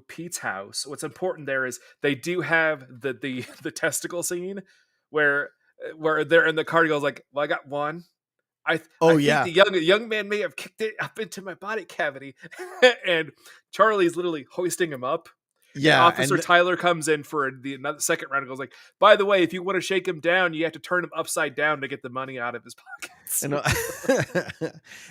Pete's house. What's important there is they do have the testicle scene where they're in the car. He goes like, "Well, I got one. I think the young man may have kicked it up into my body cavity," and Charlie's literally hoisting him up. Yeah. Officer Tyler comes in for another second round and goes like, "By the way, if you want to shake him down, you have to turn him upside down to get the money out of his pockets."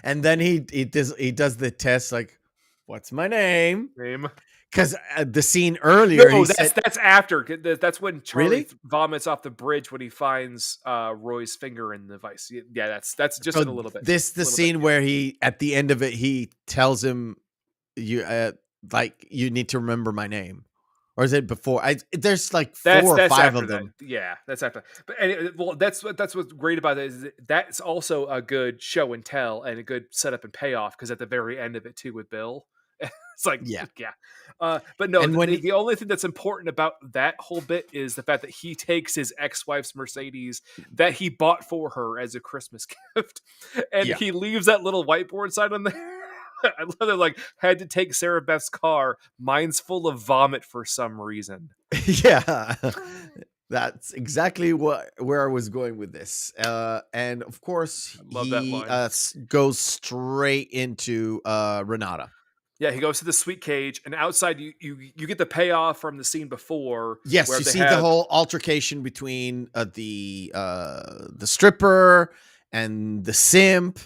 And then he does the test like, "What's my name?" Name. Because the scene earlier, No, he said, that's after. That's when Charlie Really? vomits off the bridge when he finds Roy's finger in the vice. Yeah, that's just so in a little bit. This the scene where he at the end of it he tells him you like you need to remember my name, or is it before? There's like four or five of them. Yeah, that's after. But anyway, well, that's what's great about it is that's also a good show and tell and a good setup and payoff because at the very end of it too with Bill. It's like, Yeah. yeah. But no, And when the only thing that's important about that whole bit is the fact that he takes his ex-wife's Mercedes that he bought for her as a Christmas gift, and yeah. he leaves that little whiteboard sign on there. I love it. Like, had to take Sarah Beth's car. Mine's full of vomit for some reason. Yeah. That's exactly where I was going with this. And of course, I love that he line. goes straight into Renata. Yeah, he goes to the sweet cage, and outside you get the payoff from the scene before. Yes, where you they see the have whole altercation between the stripper and the simp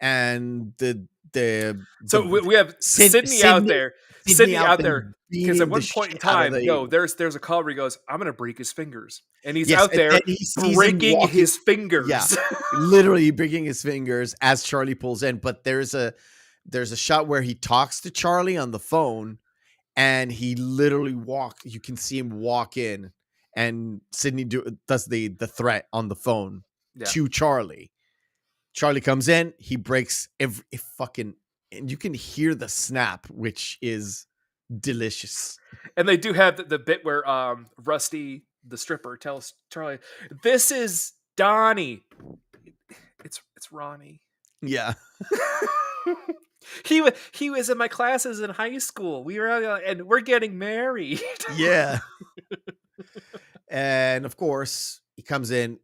and So the we have Sydney out there. Sydney Sydney out out there there because at beating the one point in shit out of time, the there's a call where he goes, "I'm gonna break his fingers," and he's yes, out and there then he sees him breaking walking. his fingers. Yeah, literally breaking his fingers as Charlie pulls in. But there's a shot where he talks to Charlie on the phone, and he literally walks. You can see him walk in, and Sydney does the threat on the phone Yeah. to Charlie. Charlie comes in, he breaks every fucking, and you can hear the snap, which is delicious. And they do have the bit where Rusty, the stripper, tells Charlie, "This is Donnie." It's Ronnie. Yeah. He was in my classes in high school. We were and we're getting married. Yeah. And of course, he comes in,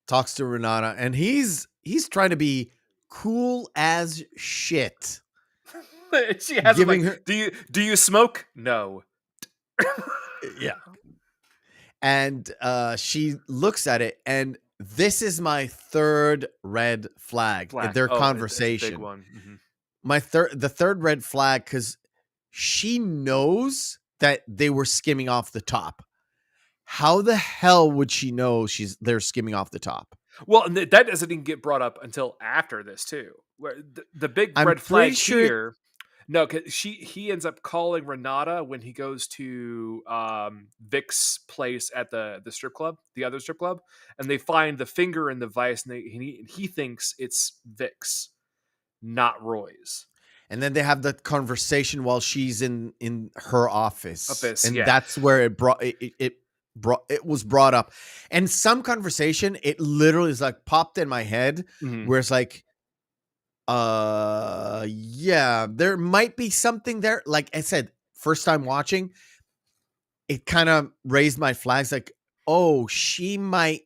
talks to Renata, and he's trying to be cool as shit. She has him Giving like, her do you smoke? No. yeah. And she looks at it, and this is my third red flag in their conversation. It's a big one. Mm-hmm. The third red flag, because she knows that they were skimming off the top. How the hell would she know they're skimming off the top? Well, and that doesn't even get brought up until after this too. Where the big I'm red flag sure here. No, because he ends up calling Renata when he goes to Vic's place at the strip club, the other strip club, and they find the finger in the vice, and he thinks it's Vic's, not Roy's. And then they have that conversation while she's in her office, and yeah. that's where it was brought up. And some conversation, it literally is like popped in my head, where it's like, yeah, there might be something there. Like I said, first time watching, it kind of raised my flags. Like, oh, she might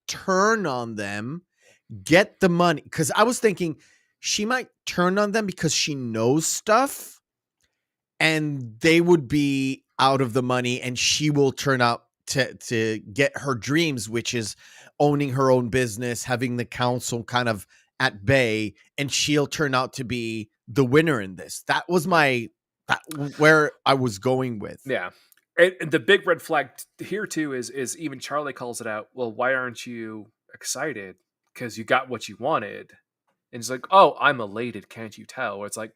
turn on them, get the money. Because I was thinking she might turn on them because she knows stuff, and they would be out of the money, and she will turn out to get her dreams, which is owning her own business, having the council kind of at bay, and she'll turn out to be the winner in this. That was where I was going with. Yeah. And the big red flag here too is even Charlie calls it out. Well, why aren't you excited? Because you got what you wanted. And it's like, oh, I'm elated. Can't you tell? Where it's like,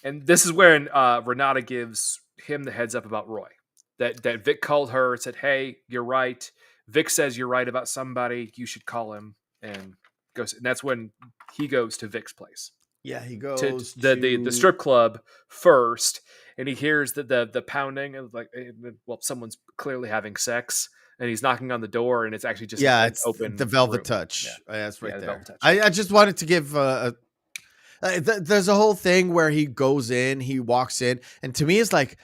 and this is when Renata gives him the heads up about Roy. That Vic called her and said, "Hey, you're right. Vic says you're right about somebody. You should call him." And goes. And that's when he goes to Vic's place. Yeah, he To goes the strip club first, and he hears the pounding of like, well, someone's clearly having sex, and he's knocking on the door, and it's actually just it's open the velvet room. touch. Yeah. That's right the there. velvet touch. I just wanted to give there's a whole thing where he goes in, he walks in, and to me it's like,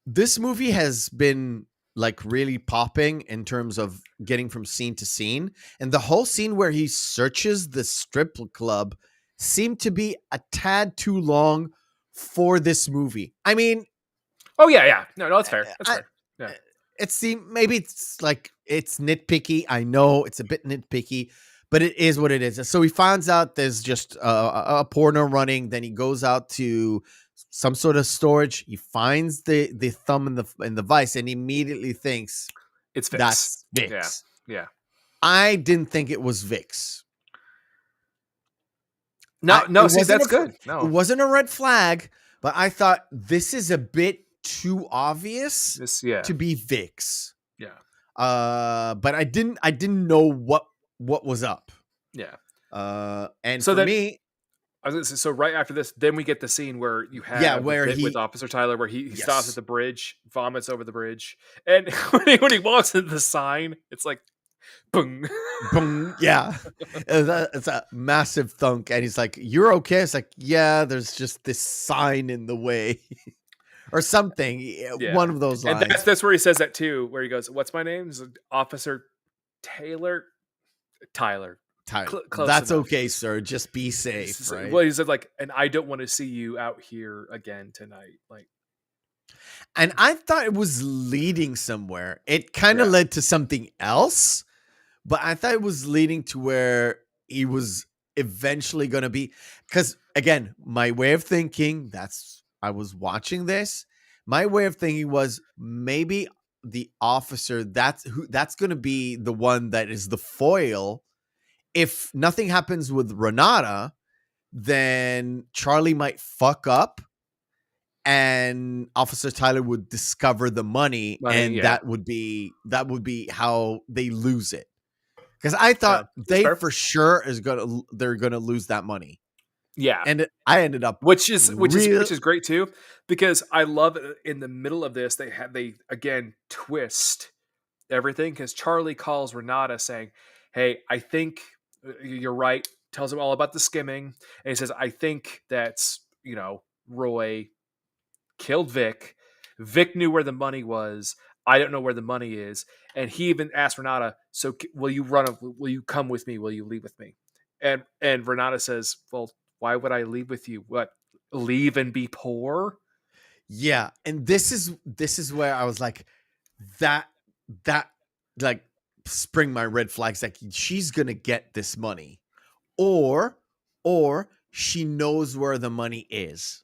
this movie has been like really popping in terms of getting from scene to scene, and the whole scene where he searches the strip club seemed to be a tad too long for this movie. I mean, oh yeah, no, that's fair. That's fair. Yeah, maybe it's like, it's nitpicky. I know it's a bit nitpicky, but it is what it is. So he finds out there's just a porno running. Then he goes out to some sort of storage. He finds the thumb in the vice, and immediately thinks it's Vic's. That's Vic's. Yeah. I didn't think it was Vic's. No, see, that's good. No, it wasn't a red flag, but I thought this is a bit too obvious to be Vic's. Yeah. But I didn't know what was up. Yeah. And so for me, I was gonna say, so right after this, then we get the scene where you Yeah, have the where bit with he Officer Tyler, where he stops at yes. the bridge, vomits over the bridge, and when he walks into the sign, it's like, boom. Boom. Yeah. It's a massive thunk. And he's like, "You're okay?" It's like, "Yeah, there's just this sign in the way." Or something. One Yeah, of those and lines. that's where he says that too, where he goes, "What's my name?" He's like, Officer Taylor Tyler. Tyler. Close That's enough. okay, sir. Just be safe, right? Well, he said like, and I don't want to see you out here again tonight. Like, And I thought it was leading somewhere. It kind of yeah, led to something else, but I thought it was leading to where he was eventually going to be. Because again, my way of thinking, I was watching this. My way of thinking was maybe the officer that's going to be the one that is the foil. If nothing happens with Renata, then Charlie might fuck up and Officer Tyler would discover the money, money. and Yeah, that would be how they lose it. Because I yeah, thought that's they fair. for sure they're gonna lose that money, Yeah, and I ended up which real is great too, because I love it in the middle of this they again twist everything because Charlie calls Renata saying, "Hey, I think you're right." Tells him all about the skimming, and he says, "I think that's Roy killed Vic. Vic knew where the money was. I don't know where the money is." And he even asked Renata, "So will you run? Will you come with me? Will you leave with me?" And Renata says, "Well, why would I leave with you? What? Leave and be poor?" yeah. And this is where I was like, that that like spring my red flags. Like she's gonna get this money, or or she knows where the money is.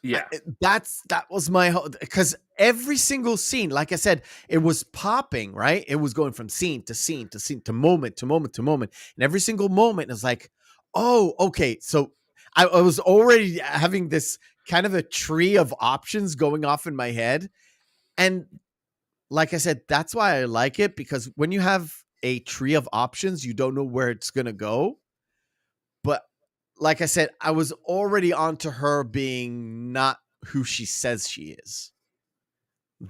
Yeah, That was my whole, because every single scene, like I said, it was popping, right? It was going from scene to scene to scene to moment to moment to moment, and every single moment is like, oh, okay. So I was already having this kind of a tree of options going off in my head, and like I said, that's why I like it, because when you have a tree of options, you don't know where it's gonna go. But like I said, I was already onto her being not who she says she is.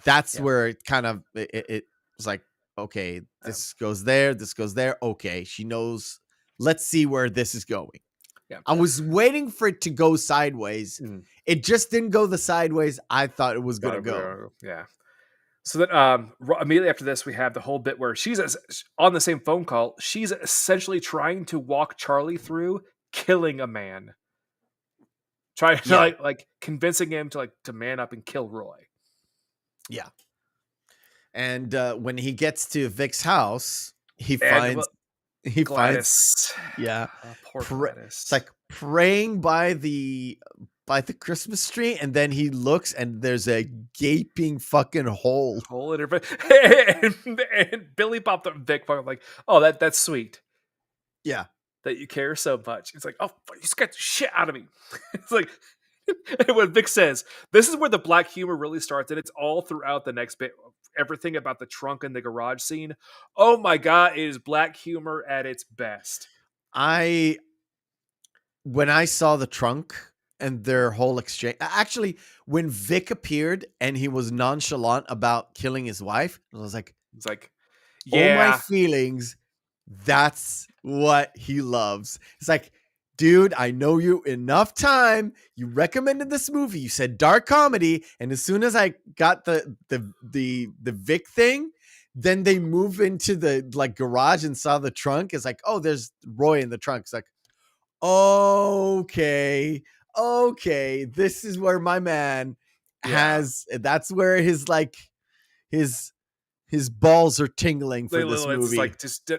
That's yeah, where it kind of it was like, okay, yeah, this goes there, this goes there. Okay, she knows. Let's see where this is going. yeah. I was waiting for it to go sideways. Mm. It just didn't go the sideways I thought it was gonna go. Yeah. So then, immediately after this, we have the whole bit where she's on the same phone call. She's essentially trying to walk Charlie through killing a man, trying to Yeah, like convincing him to man up and kill Roy. yeah. And when he gets to Vic's house, he And finds he finds Gladys, yeah, poor it's Gladys, like praying by the Christmas tree, and then he looks and there's a gaping fucking hole. hole in her. And Billy popped up Vic, like, "Oh, that's sweet Yeah. that you care so much." It's like, "Oh, you scared the shit out of me." It's like, and when Vic says, "This is where the black humor really starts," and it's all throughout the next bit. Everything about the trunk and the garage scene. Oh my god, it is black humor at its best. I When I saw the trunk and their whole exchange, actually, when Vic appeared and he was nonchalant about killing his wife, I was like, It's like, oh my yeah, feelings, that's what he loves. It's like, dude, I know you enough time. You recommended this movie. You said dark comedy, and as soon as I got the Vic thing, then they move into the like garage and saw the trunk. It's like, oh, there's Roy in the trunk. It's like, okay, okay, this is where my man yeah. that's where his his balls are tingling for this It's movie. like just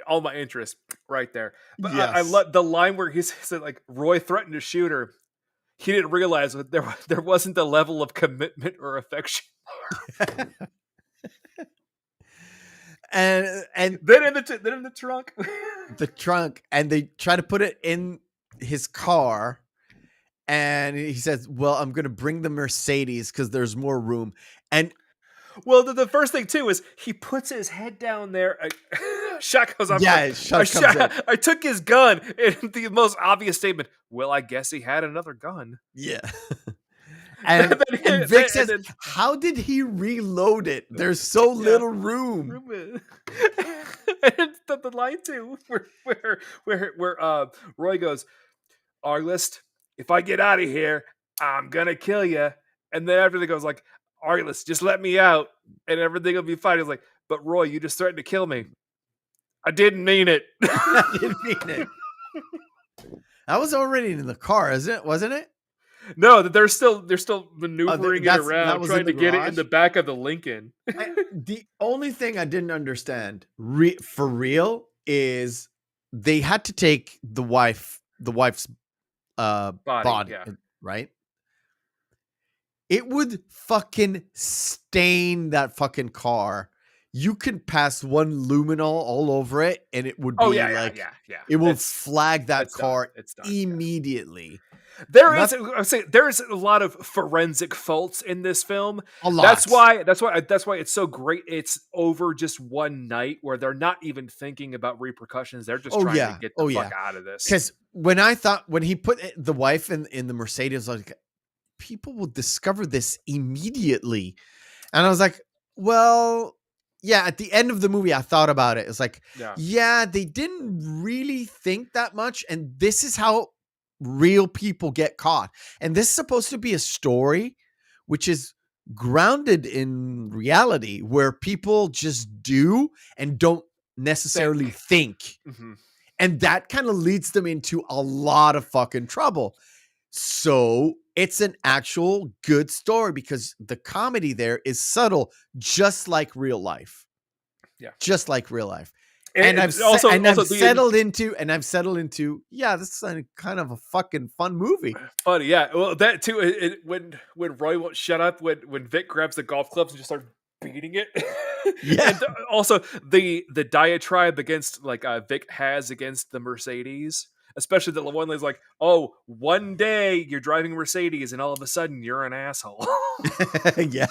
all my interest right there. But I Yes. love the line where he said like Roy threatened to shoot her. He didn't realize that there wasn't the level of commitment or affection. and Then in the trunk. the trunk, and they try to put it in his car, and he says, well, I'm gonna bring the Mercedes because there's more room. And Well, the first thing too is he puts his head down there. shot goes off. Yeah, Like, shot comes in. I took his gun. And the most obvious statement. Well, I guess he had another gun. Yeah. And And then, Vic says, then "How did he reload it? There's so little room." and the line too, where Roy goes, Arglist, if I get out of here, I'm gonna kill you. And then everything goes like, Arglist, just let me out, and everything will be fine. He's like, but Roy, you just threatened to kill me. I didn't mean it. I didn't mean it. That was already in the car, wasn't it? No, that they're still maneuvering it that around, was trying in to the get it in garage? the back of the Lincoln. The only thing I didn't understand for real is they had to take the wife's body, yeah. right? It would fucking stain that fucking car. You can pass one luminol all over it, and it would be yeah. it will It's flag that it's done. car It's done, yeah. immediately. There is a lot of forensic faults in this film. A lot. That's why it's so great. It's over just one night where they're not even thinking about repercussions. They're just trying to get the fuck out of this. Because when he put the wife in the Mercedes, I was like, people will discover this immediately. And I was like, well, yeah, at the end of the movie, I thought about it. It's like, yeah, they didn't really think that much. And this is how real people get caught. And this is supposed to be a story which is grounded in reality, where people just do and don't necessarily think. Mm-hmm. And that kind of leads them into a lot of fucking trouble. So it's an actual good story because the comedy there is subtle, just like real life. Yeah. Just like real life. I've settled into, yeah, this is kind of a fucking fun movie. Funny, yeah. Well, that too, when Roy won't shut up, when Vic grabs the golf clubs and just starts beating it. Yeah. And also the diatribe against Vic has against the Mercedes. Especially the one that's like, oh, one day you're driving Mercedes and all of a sudden you're an asshole. Yeah.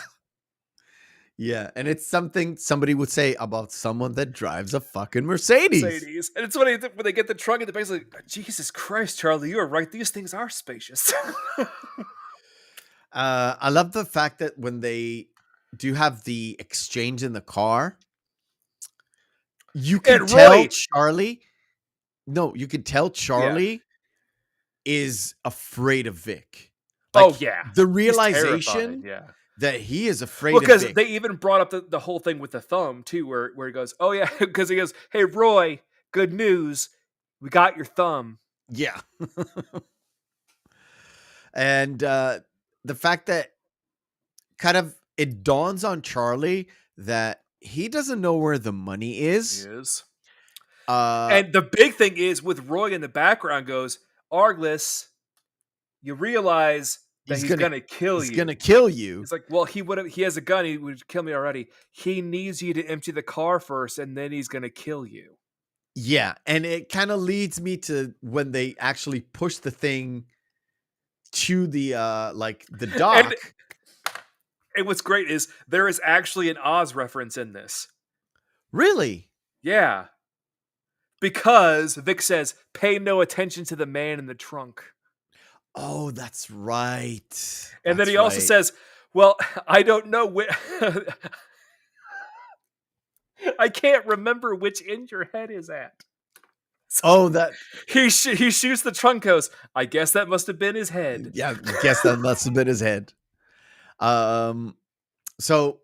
Yeah. And it's something somebody would say about someone that drives a fucking Mercedes. And it's funny when they get the trunk and the back's like, Jesus Christ, Charlie, you are right. These things are spacious. I love the fact that when they do have the exchange in the car, you can tell Charlie. No, you can tell Charlie is afraid of Vic. The realization that he is afraid of Vic. Because they even brought up the whole thing with the thumb too, where he goes, oh yeah, because he goes, hey Roy, good news, we got your thumb. Yeah. And the fact that kind of it dawns on Charlie that he doesn't know where the money is. He is. And the big thing is with Roy in the background goes, Arglist, you realize that he's gonna kill you. He's gonna kill you. It's like, well, he has a gun, he would kill me already. He needs you to empty the car first, and then he's gonna kill you. Yeah, and it kind of leads me to when they actually push the thing to the the dock. And what's great is there is actually an Oz reference in this. Really? Yeah. Because Vic says, pay no attention to the man in the trunk. Oh, that's right. And then he also says, well, I don't know I can't remember which end your head is at. So that he shoots the trunk, goes, I guess that must have been his head. Yeah, I guess that must have been his head. So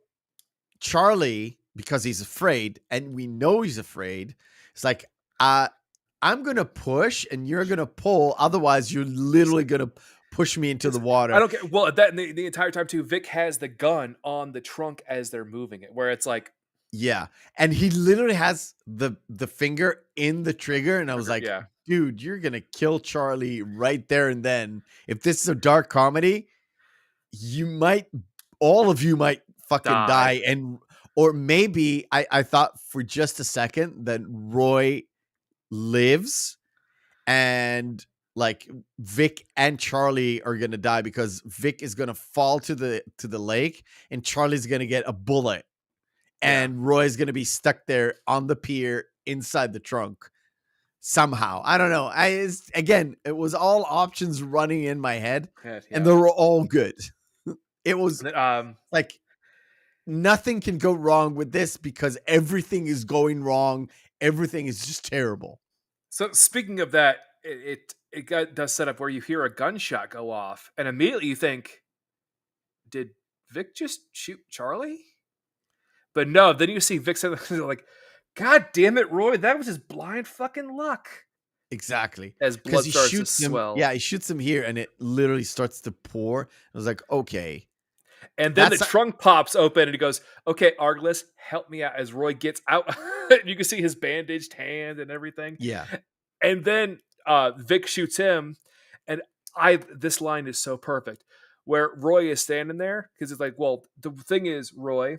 Charlie, because he's afraid, and we know he's afraid, it's like, I'm gonna push and you're gonna pull, otherwise you're literally gonna push me into the water. I don't care. Well, that the entire time too, Vic has the gun on the trunk as they're moving it, where it's like, yeah, and he literally has the finger in the trigger, and I was like, dude, you're gonna kill Charlie right there and then. If this is a dark comedy, all of you might fucking die. Or maybe I thought for just a second that Roy lives and Vic and Charlie are gonna die because Vic is gonna fall to the lake and Charlie's gonna get a bullet and Roy's gonna be stuck there on the pier inside the trunk somehow. I don't know. Again, it was all options running in my head, Yeah. and they were all good. It was Um, like nothing can go wrong with this because everything is going wrong. Everything is just terrible. so speaking of that, does set up where you hear a gunshot go off, and immediately you think, "Did Vic just shoot Charlie?" But no, then you see Vic saying, like, "God damn it, Roy, that was just blind fucking luck." Exactly. As Because blood he starts to shoots him. swell. Yeah, he shoots him here and it literally starts to pour. I was like, okay. And then the That's trunk pops open and he goes, "Okay, Arglist, help me out." As Roy gets out, you can see his bandaged hand and everything. yeah. And then Vic shoots him. And this line is so perfect. Where Roy is standing there, because it's like, well, the thing is, Roy,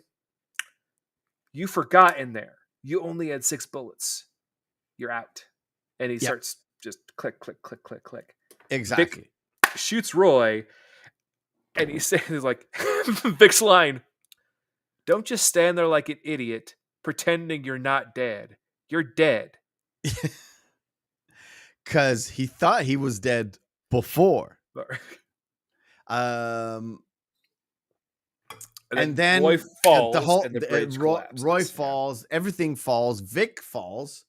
you forgot in there. You only had 6 bullets. You're out. And he Yeah. starts just click, click, click, click, click. Exactly. Vic shoots Roy, and he's saying, like, Vic's line, "Don't just stand there like an idiot pretending you're not dead. You're dead." Because he thought he was dead before. Um, And and then Roy then falls and the bridge collapses. Roy Yeah. falls, everything falls, Vic falls.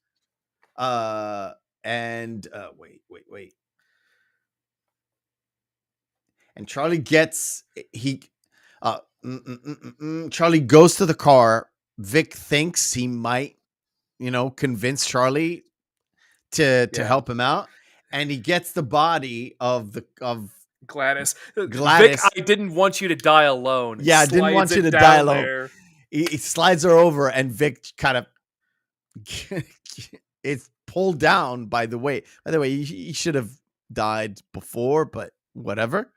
And wait. And Charlie gets Charlie goes to the car. Vic thinks he might, convince Charlie to Yeah. help him out, and he gets the body of Gladys. Vic, Gladys. I didn't want you to die alone. Yeah, I didn't want you to die down alone. there. He slides her over, and Vic kind of it's pulled down by the weight. By the way, he should have died before, but whatever.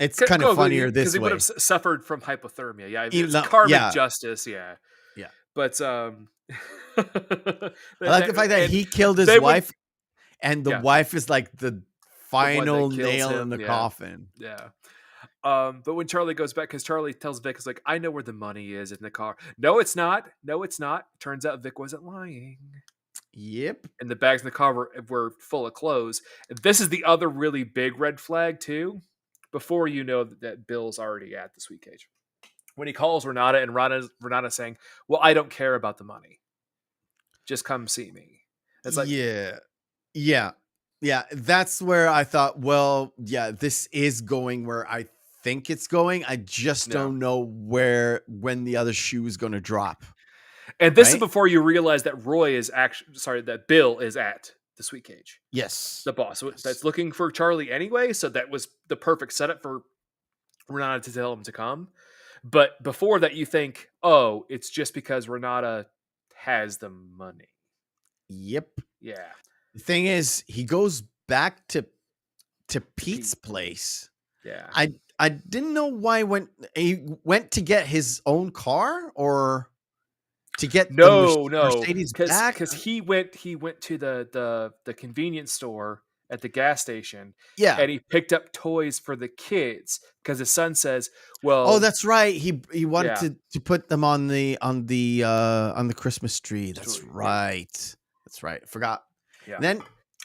It's kind of funnier this Because he would way. have suffered from hypothermia. Yeah, Even it's though- karmic yeah. justice. Yeah. Yeah. But I like the fact that he killed his they would- wife, and the Yeah. wife is like the final kills nail in him, the yeah. coffin. Yeah. But when Charlie goes back, because Charlie tells Vic, is like, "I know where the money is in the car." No, it's not. No, it's not. Turns out Vic wasn't lying. Yep. And the bags in the car were full of clothes. And this is the other really big red flag, too. Before you know that Bill's already at the Sweet Cage. When he calls Renata, and Renata's saying, "Well, I don't care about the money. Just come see me." It's like, yeah. That's where I thought, well, yeah, this is going where I think it's going. I just don't know when the other shoe is going to drop. And this is Right? before you realize that that Bill is at the Sweet Cage. Yes. The boss. Yes. That's looking for Charlie anyway. So that was the perfect setup for Renata to tell him to come. But before that, you think, oh, it's just because Renata has the money. Yep. Yeah. The thing is, he goes back to Pete's place. Yeah. I didn't know why he went to get his own car or to get no, Mercedes back. Because he went to the convenience store at the gas station. Yeah. And he picked up toys for the kids because his son says, "Well, oh, that's right. He wanted to put them on the Christmas tree. That's right. Yeah. That's right. I forgot. Yeah. And then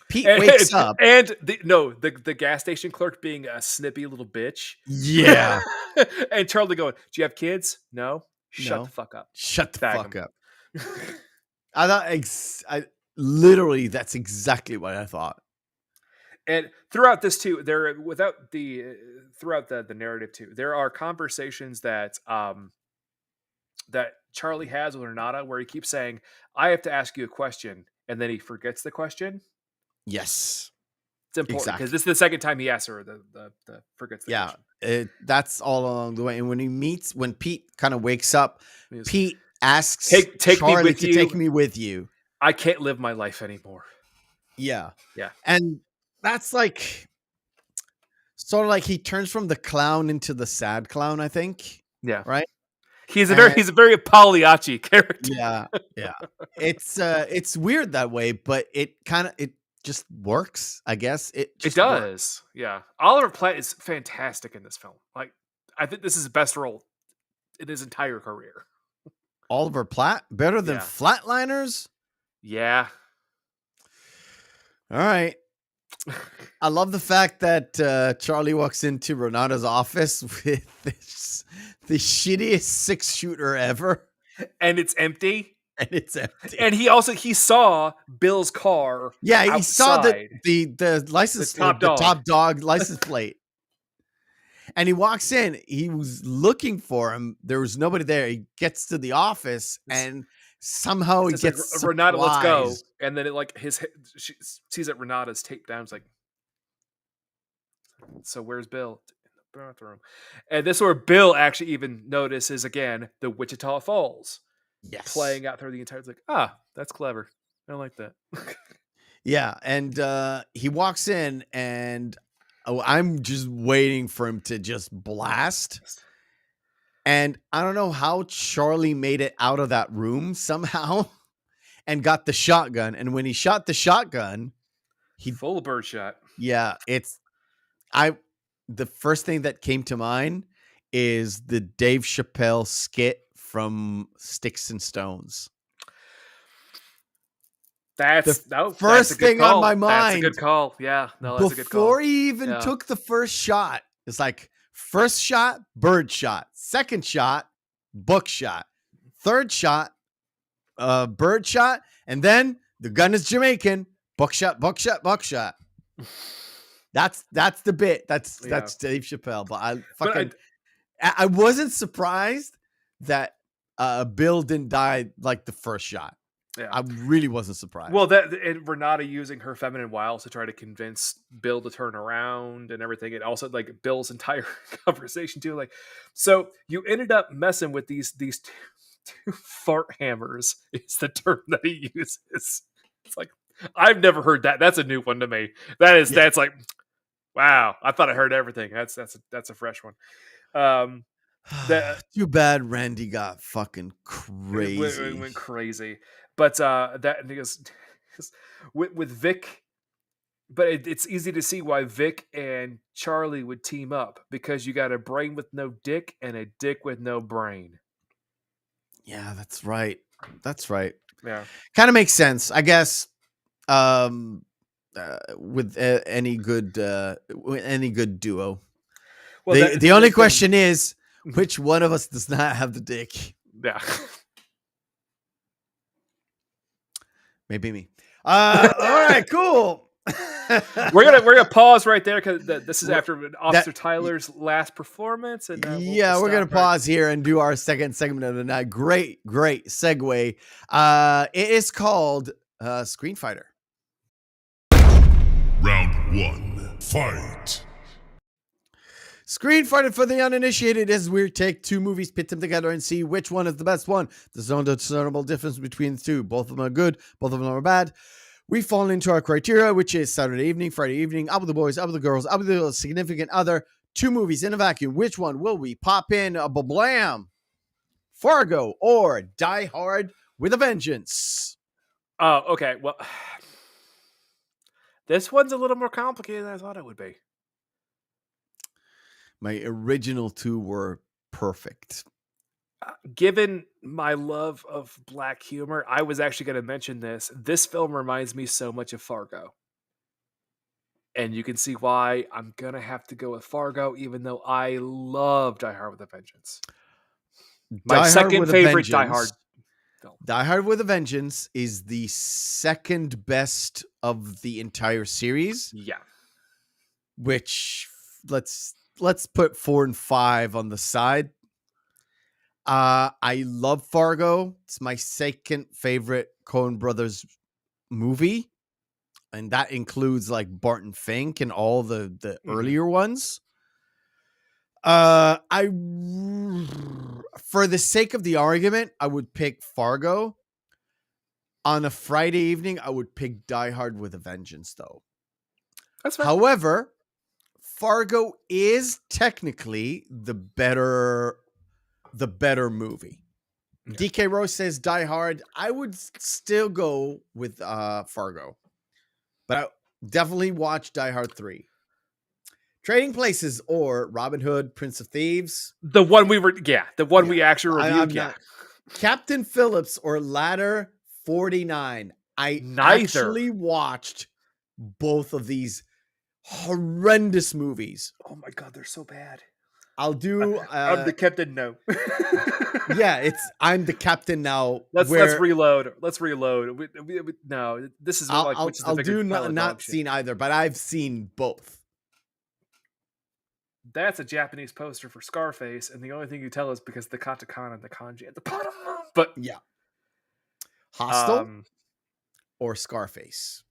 Pete wakes up, and the gas station clerk being a snippy little bitch. Yeah. And Charlie going, "Do you have kids? No. Shut the fuck up. Shut the Bag fuck 'em." up." I thought literally that's exactly what I thought. And throughout this too, throughout the narrative too, there are conversations that that Charlie has with Renata where he keeps saying, "I have to ask you a question," and then he forgets the question. Yes. It's important because this is the second time he asks her the forgets the question. That's all along the way. And when Pete kind of wakes up, Pete asks take Charlie me with to you. Take me with you. I can't live my life anymore. Yeah. Yeah. And that's like sort of like he turns from the clown into the sad clown, I think. Yeah. Right? He's a very Pagliacci character. Yeah. Yeah. It's weird that way, but it just works, I guess. It does. Works. Yeah. Oliver Platt is fantastic in this film. Like, I think this is his best role in his entire career. Oliver Platt? Better than Flatliners? Yeah. All right. I love the fact that Charlie walks into Renata's office with the shittiest 6-shooter ever, And it's empty. and it's empty. And he saw Bill's car Yeah, he saw outside. the license, The top the dog. top dog license plate, and he walks in. He was looking for him. There was nobody there. He gets to the office, and somehow he It's like, gets Renata, let's go. surprised. And then she sees that Renata's taped down. It's like, so where's Bill? In the bathroom. And this is where Bill actually even notices again the Wichita Falls Yes, playing out through the entire. It's like, that's clever. I like that. yeah, and he walks in, and I'm just waiting for him to just blast. And I don't know how Charlie made it out of that room somehow and got the shotgun. And when he shot the shotgun, Full birdshot. yeah, the first thing that came to mind is the Dave Chappelle skit from Sticks and Stones. That's first a good thing call. on my That's a mind. good call. Yeah, no, that's a good call. Before he even took the first shot, it's like first shot, bird shot, second shot, book shot, third shot, bird shot, and then the gun is Jamaican, buckshot, buckshot, buckshot. That's the bit. That's Dave Chappelle. But I wasn't surprised that Bill didn't die like the first shot. Yeah. I really wasn't surprised. Well, and Renata using her feminine wiles to try to convince Bill to turn around and everything, and also like Bill's entire conversation too. Like, so you ended up messing with these two fart hammers is the term that he uses. It's like, I've never heard that. That's a new one to me. That's like, wow. I thought I heard everything. That's a fresh one. Too bad Randy got fucking crazy. It went crazy. But that because with Vic, but it's easy to see why Vic and Charlie would team up, because you got a brain with no dick and a dick with no brain. Yeah, that's right. That's right. Yeah, kind of makes sense, I guess. With any good duo. Well, the only question is, which one of us does not have the dick? Yeah. Maybe me. All right, cool. we're gonna pause right there because this is after Officer Tyler's last performance, and we're gonna pause here and do our second segment of the night. Great segue. It is called Screen Fighter. Round 1, fight. Screen Fighter for the uninitiated is we take two movies, pit them together, and see which one is the best one. There's no discernible difference between the two. Both of them are good. Both of them are bad. We fall into our criteria, which is Saturday evening, Friday evening, out with the boys, out with the girls, out with the significant other. Two movies in a vacuum. Which one will we pop in? Blam! Fargo or Die Hard with a Vengeance? Oh, okay. Well, this one's a little more complicated than I thought it would be. My original two were perfect. Given my love of black humor, I was actually going to mention this. This film reminds me so much of Fargo. And you can see why I'm going to have to go with Fargo, even though I love Die Hard with a Vengeance. My second favorite Die Hard film. Die Hard with a Vengeance is the second best of the entire series. Yeah. Which, let's put 4 and 5 on the side. I love Fargo. It's my second favorite Coen Brothers movie, and that includes like Barton Fink and all the earlier ones. For the sake of the argument, I would pick Fargo. On a Friday evening, I would pick Die Hard with a Vengeance, though. That's fine. However, Fargo is technically the better movie. Yeah. DK Rose says Die Hard. I would still go with Fargo, but I definitely watch Die Hard 3. Trading Places or Robin Hood, Prince of Thieves. The one we actually reviewed. Captain Phillips or Ladder 49. I Neither. actually watched both of these horrendous movies. Oh my god, they're so bad. I'll do. I'm the captain. No. Yeah, I'm the captain now. Let's reload. Let's reload. No, this is I'll, like I'll, which is the I'll bigger do pile of not dog shit. seen either, but I've seen both. That's a Japanese poster for Scarface, and the only thing you tell is because the katakana and the kanji at the bottom. But Yeah. Hostel or Scarface?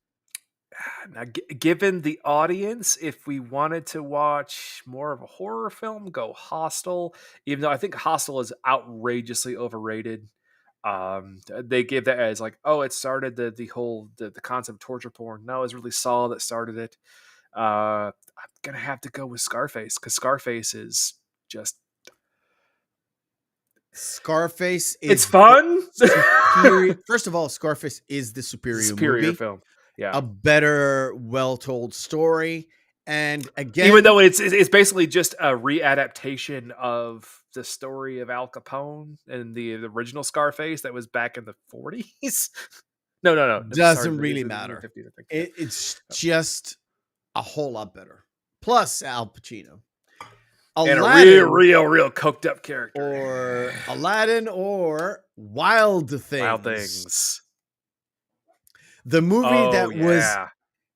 now, given the audience, if we wanted to watch more of a horror film, go Hostel. Even though I think Hostel is outrageously overrated. They give that as like, oh, it started the whole the concept of torture porn. No, it was really Saw that started it. I'm gonna have to go with Scarface because Scarface is just Scarface is it's fun. superior. First of all, Scarface is the superior movie. film. Yeah. A better, well-told story. And again, Even though it's basically just a readaptation of the story of Al Capone and the original Scarface that was back in the 40s. No. doesn't really matter. 50s, I think. It's just a whole lot better. Plus Al Pacino. And Aladdin, a real coked up character. or Aladdin or Wild Things. Wild Things. The movie Oh,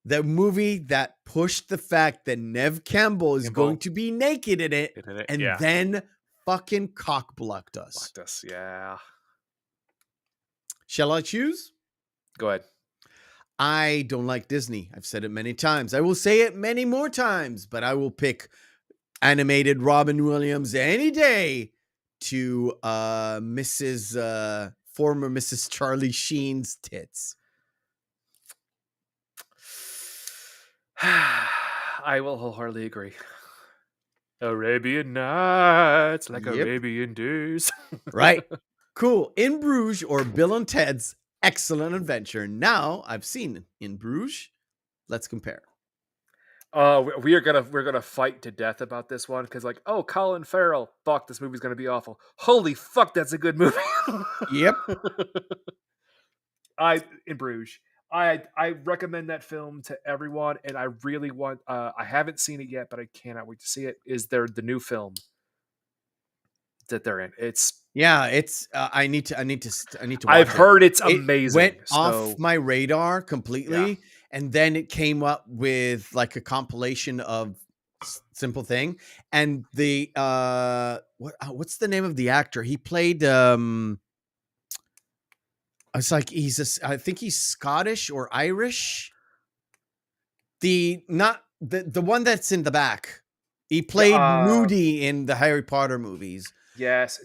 the movie that pushed the fact that Nev Campbell is going to be naked in it, and then fucking cock-blocked us. Blocked us, yeah. Shall I choose? Go ahead. I don't like Disney. I've said it many times. I will say it many more times, but I will pick animated Robin Williams any day to former Mrs. Charlie Sheen's tits. I will wholeheartedly agree. Arabian Nights, like Arabian Days. Right. Cool. In Bruges or Bill and Ted's Excellent Adventure. Now I've seen In Bruges. Let's compare. We're gonna fight to death about this one because Colin Farrell. Fuck, this movie's gonna be awful. Holy fuck, that's a good movie. Yep. In Bruges. I recommend that film to everyone, and I really want. I haven't seen it yet, but I cannot wait to see it. Is there the new film that they're in? It's I need to watch I've heard it's it amazing. Went off my radar completely, and then it came up with like a compilation of Simple Thing, and the what's the name of the actor? He played it's like I think he's Scottish or Irish. The one that's in the back. He played Moody in the Harry Potter movies. Yes,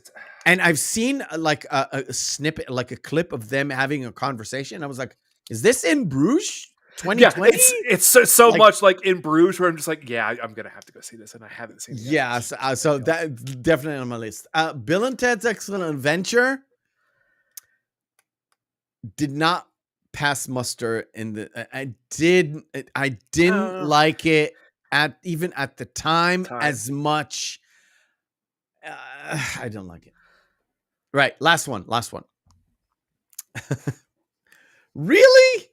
and I've seen like a snippet, like a clip of them having a conversation. I was like, "Is this In Bruges 2020?" Yeah, it's so much like In Bruges, where I'm just like, "Yeah, I'm gonna have to go see this," and I haven't seen it yet. Yeah, so that's definitely on my list. Bill and Ted's Excellent Adventure did not pass muster in the. I didn't like it even at the time as much. I don't like it. Right, last one. Really?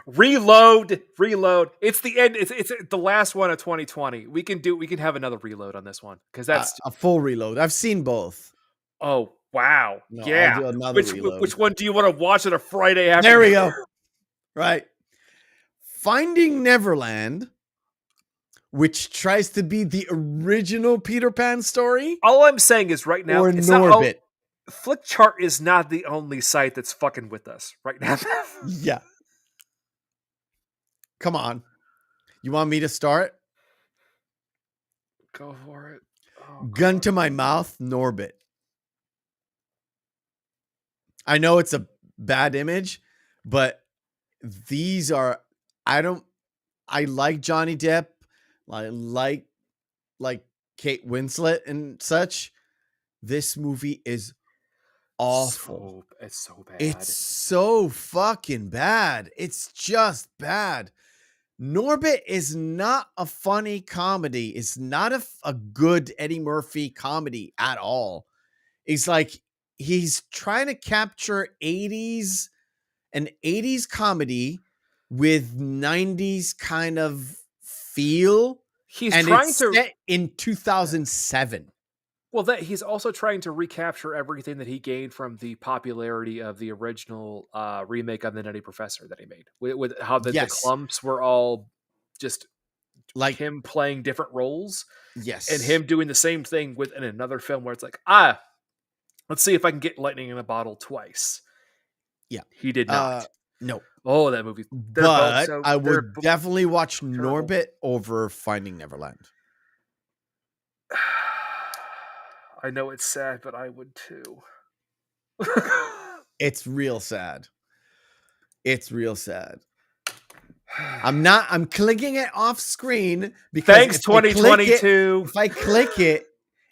Reload. It's the end. It's the last one of 2020. We can have another reload on this one because that's a full reload. I've seen both. Oh wow! No, yeah. I'll do another reload. Which one do you want to watch on a Friday afternoon? There we go. Right. Finding Neverland, which tries to be the original Peter Pan story. All I'm saying is right now, or Norbit. Flickchart is not the only site that's fucking with us right now. Yeah. Come on. You want me to start? Go for it. Oh, Gun to my mouth, Norbit. I know it's a bad image, but these are, I like Johnny Depp. I like Kate Winslet and such. This movie is awful. It's so bad. It's so fucking bad. It's just bad. Norbit is not a funny comedy. It's not a good Eddie Murphy comedy at all. It's like he's trying to capture 80s an 80s comedy with 90s kind of feel, He's and trying it's to set in 2007. well that he's also trying to recapture everything that he gained from the popularity of the original remake of the Nutty Professor that he made, with how the Yes. clumps were all just Like, him playing different roles yes. and him doing the same thing in another film where it's like, let's see if I can get lightning in a bottle twice. Yeah. He did not. No. Oh, that movie. But I they're would definitely watch terrible. Norbit over Finding Neverland. I know it's sad, but I would too. It's real sad. It's real sad. I'm clicking it off screen because Thanks, 2022. If I click it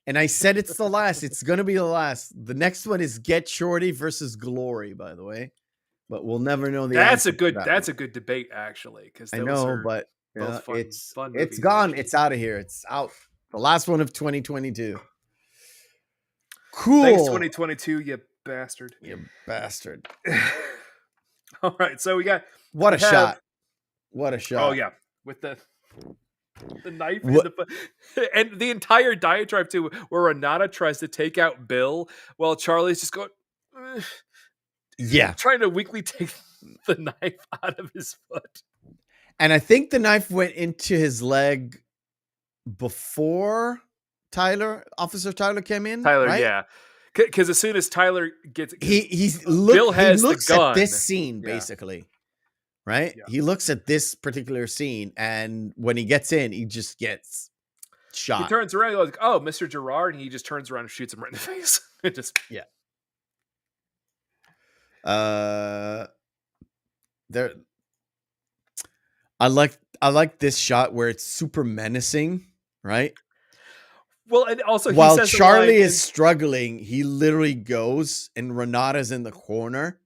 and I said it's the last, it's gonna be the last. The next one is Get Shorty versus Glory, by the way. But we'll never know the answer to that That's one. a good debate, actually, because I know, but both fun it's movies, gone. actually. It's out of here. It's out. The last one of 2022. Cool. Thanks, 2022, you bastard. You bastard. All right, so we have What a shot. What a shot. Oh yeah, with the knife and the entire diatribe too, where Renata tries to take out Bill while Charlie's just going, yeah, trying to weakly take the knife out of his foot. And I think the knife went into his leg before Officer Tyler came in. Tyler, right? yeah. Because as soon as Tyler gets, Bill has he looks the gun at this scene basically, right? Yeah. He looks at this particular scene, and when he gets in, he just gets shot. He turns around, like, "Oh, Mr. Gerard," and he just turns around and shoots him right in the face. It just there. I like this shot where it's super menacing, right? Well, and also while Charlie is struggling, he literally goes and Renata's in the corner.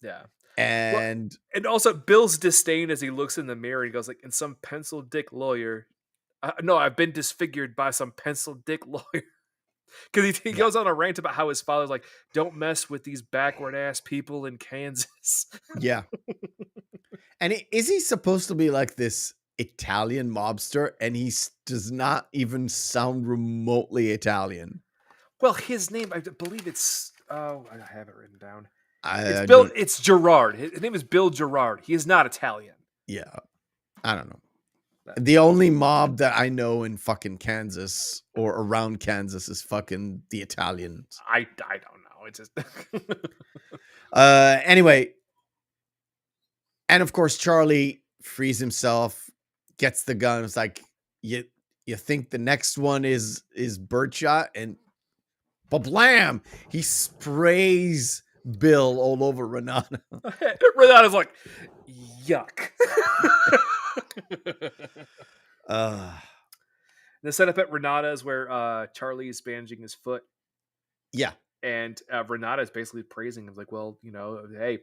Yeah. And also Bill's disdain as he looks in the mirror and goes like, "In some pencil dick lawyer. No, I've been disfigured by some pencil dick lawyer." Because he goes on a rant about how his father's like, "Don't mess with these backward ass people in Kansas." Yeah. And is he supposed to be like this Italian mobster? And he does not even sound remotely Italian. Well, his name, I believe it's, I have it written down. It's Bill. It's Gerard. His name is Bill Gerard. He is not Italian. Yeah. I don't know. The only mob that I know in fucking Kansas or around Kansas is fucking the Italians. I don't know. It's just anyway. And of course, Charlie frees himself, gets the gun. It's like, you think the next one is birdshot, and blam! He sprays Bill all over Renata. Renata's like, yuck. The setup at Renata is where Charlie is bandaging his foot. Yeah. And Renata is basically praising him. Like, well, hey,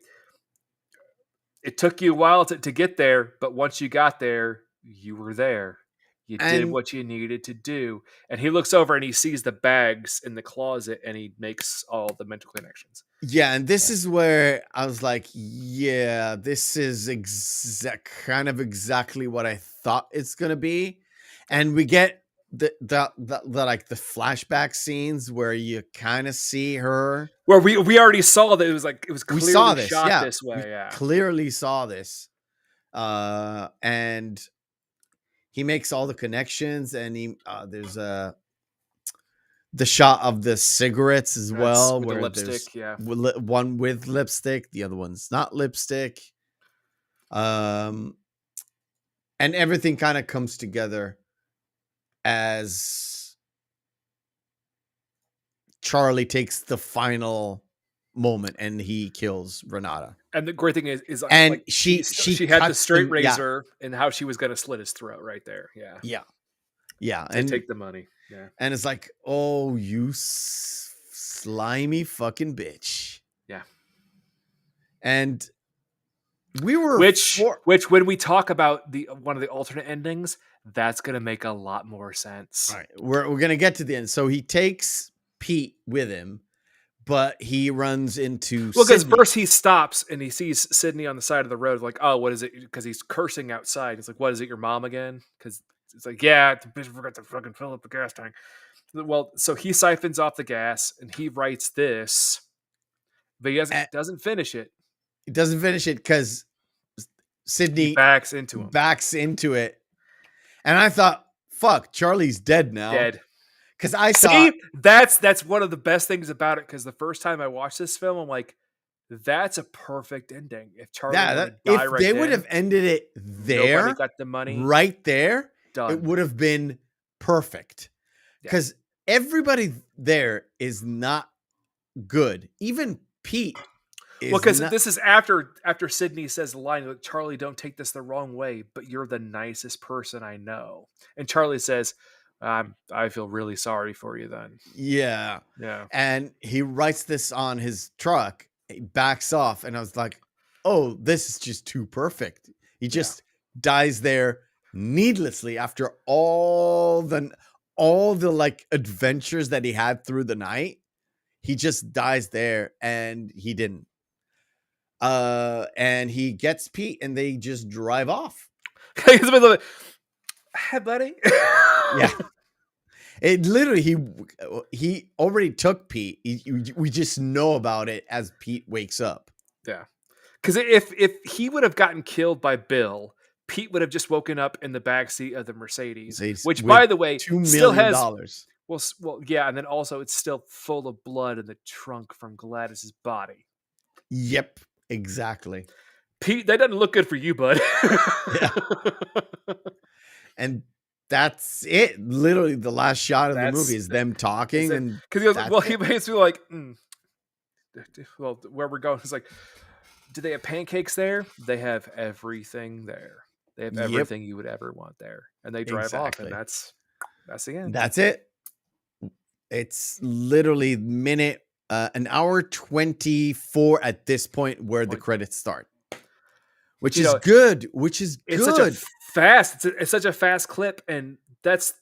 it took you a while to get there, but once you got there, you were there. You did what you needed to do. And he looks over and he sees the bags in the closet and he makes all the mental connections. Yeah, and this is where I was like, yeah, this is kind of exactly what I thought it's going to be. And we get the like the flashback scenes where you kind of see her. Where we already saw that it was clearly shot this way. We clearly saw this. And he makes all the connections, and there's the shot of the cigarettes as well, with where the lipstick, one with lipstick, the other one's not lipstick. And everything kind of comes together as Charlie takes the final moment and he kills Renata. And the great thing is and like, she had the straight razor and how she was going to slit his throat right there. Yeah. And take the money. Yeah. And it's like, oh, you slimy fucking bitch. Yeah. And we were which when we talk about one of the alternate endings, that's going to make a lot more sense. All right. We're going to get to the end. So he takes Pete with him, but he runs into Well, because Sydney. first he stops and he sees Sydney on the side of the road. Like, oh, what is it? Because he's cursing outside. He's like, what is it? Your mom again? Because it's like, yeah, the bitch forgot to fucking fill up the gas tank. Well, so he siphons off the gas and he writes this, but he doesn't finish it. He doesn't finish it because He Sydney backs into him. backs into it. And I thought, fuck, Charlie's dead now. Dead. Because I See, thought that's one of the best things about it. Because the first time I watched this film, I'm like, that's a perfect ending. If Charlie if they would have ended it there, nobody got the money right there, done. it would have been perfect. Because everybody there is not good. Even Pete. Well, because this is after Sydney says the line, like, Charlie, don't take this the wrong way, but you're the nicest person I know. And Charlie says, I feel really sorry for you then. Yeah. Yeah. And he writes this on his truck. He backs off. And I was like, oh, this is just too perfect. He just dies there needlessly after all the like adventures that he had through the night. He just dies there and he didn't. And he gets Pete and they just drive off. Hey, buddy. Yeah. It literally, he already took Pete. We just know about it as Pete wakes up. Yeah. Because if he would have gotten killed by Bill, Pete would have just woken up in the backseat of the Mercedes, which, by the way, $2 million. still has... Well, yeah, and then also it's still full of blood in the trunk from Gladys's body. Yep, exactly. Pete, that doesn't look good for you, bud. Yeah. And that's it. Literally, the last shot of the movie is them talking, and because he goes, well, he basically like, well, where we're going is like, do they have pancakes there? They have everything there. They have everything you would ever want there, and they drive off, and that's the end. That's it. It's literally an hour 24 at this point where the credits start, which is good. It's such a fast clip, and that's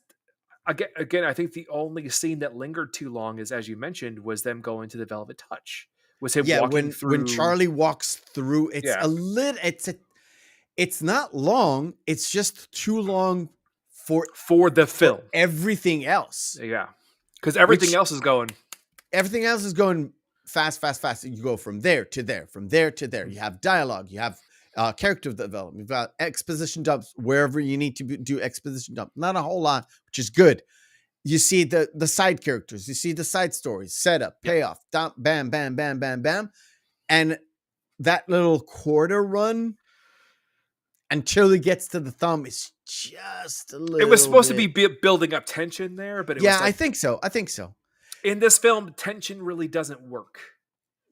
again. I think the only scene that lingered too long is, as you mentioned, was them going to the Velvet Touch. Was him walking through when Charlie walks through. It's it's not long. It's just too long for the film. Everything else, yeah. Because everything else is going fast. You go from there to there, from there to there. You have dialogue. You have character development. You've got exposition dumps wherever you need to do exposition dump. Not a whole lot, which is good. You see the side characters. You see the side stories. Setup, payoff, dump, bam, bam, bam, bam, bam. And that little quarter run until he gets to the thumb is just a little. It was supposed to be building up tension there, but I think so. In this film, tension really doesn't work.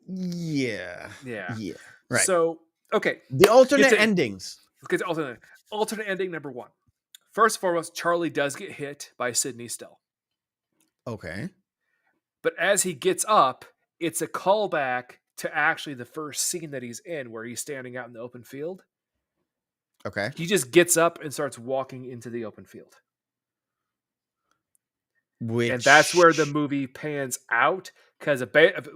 Yeah. Right. So, okay, the alternate endings. Let's get to alternate ending number 1. First and foremost, Charlie does get hit by Sydney Still. Okay. But as he gets up, it's a callback to actually the first scene that he's in, where he's standing out in the open field. Okay. He just gets up and starts walking into the open field. And that's where the movie pans out, because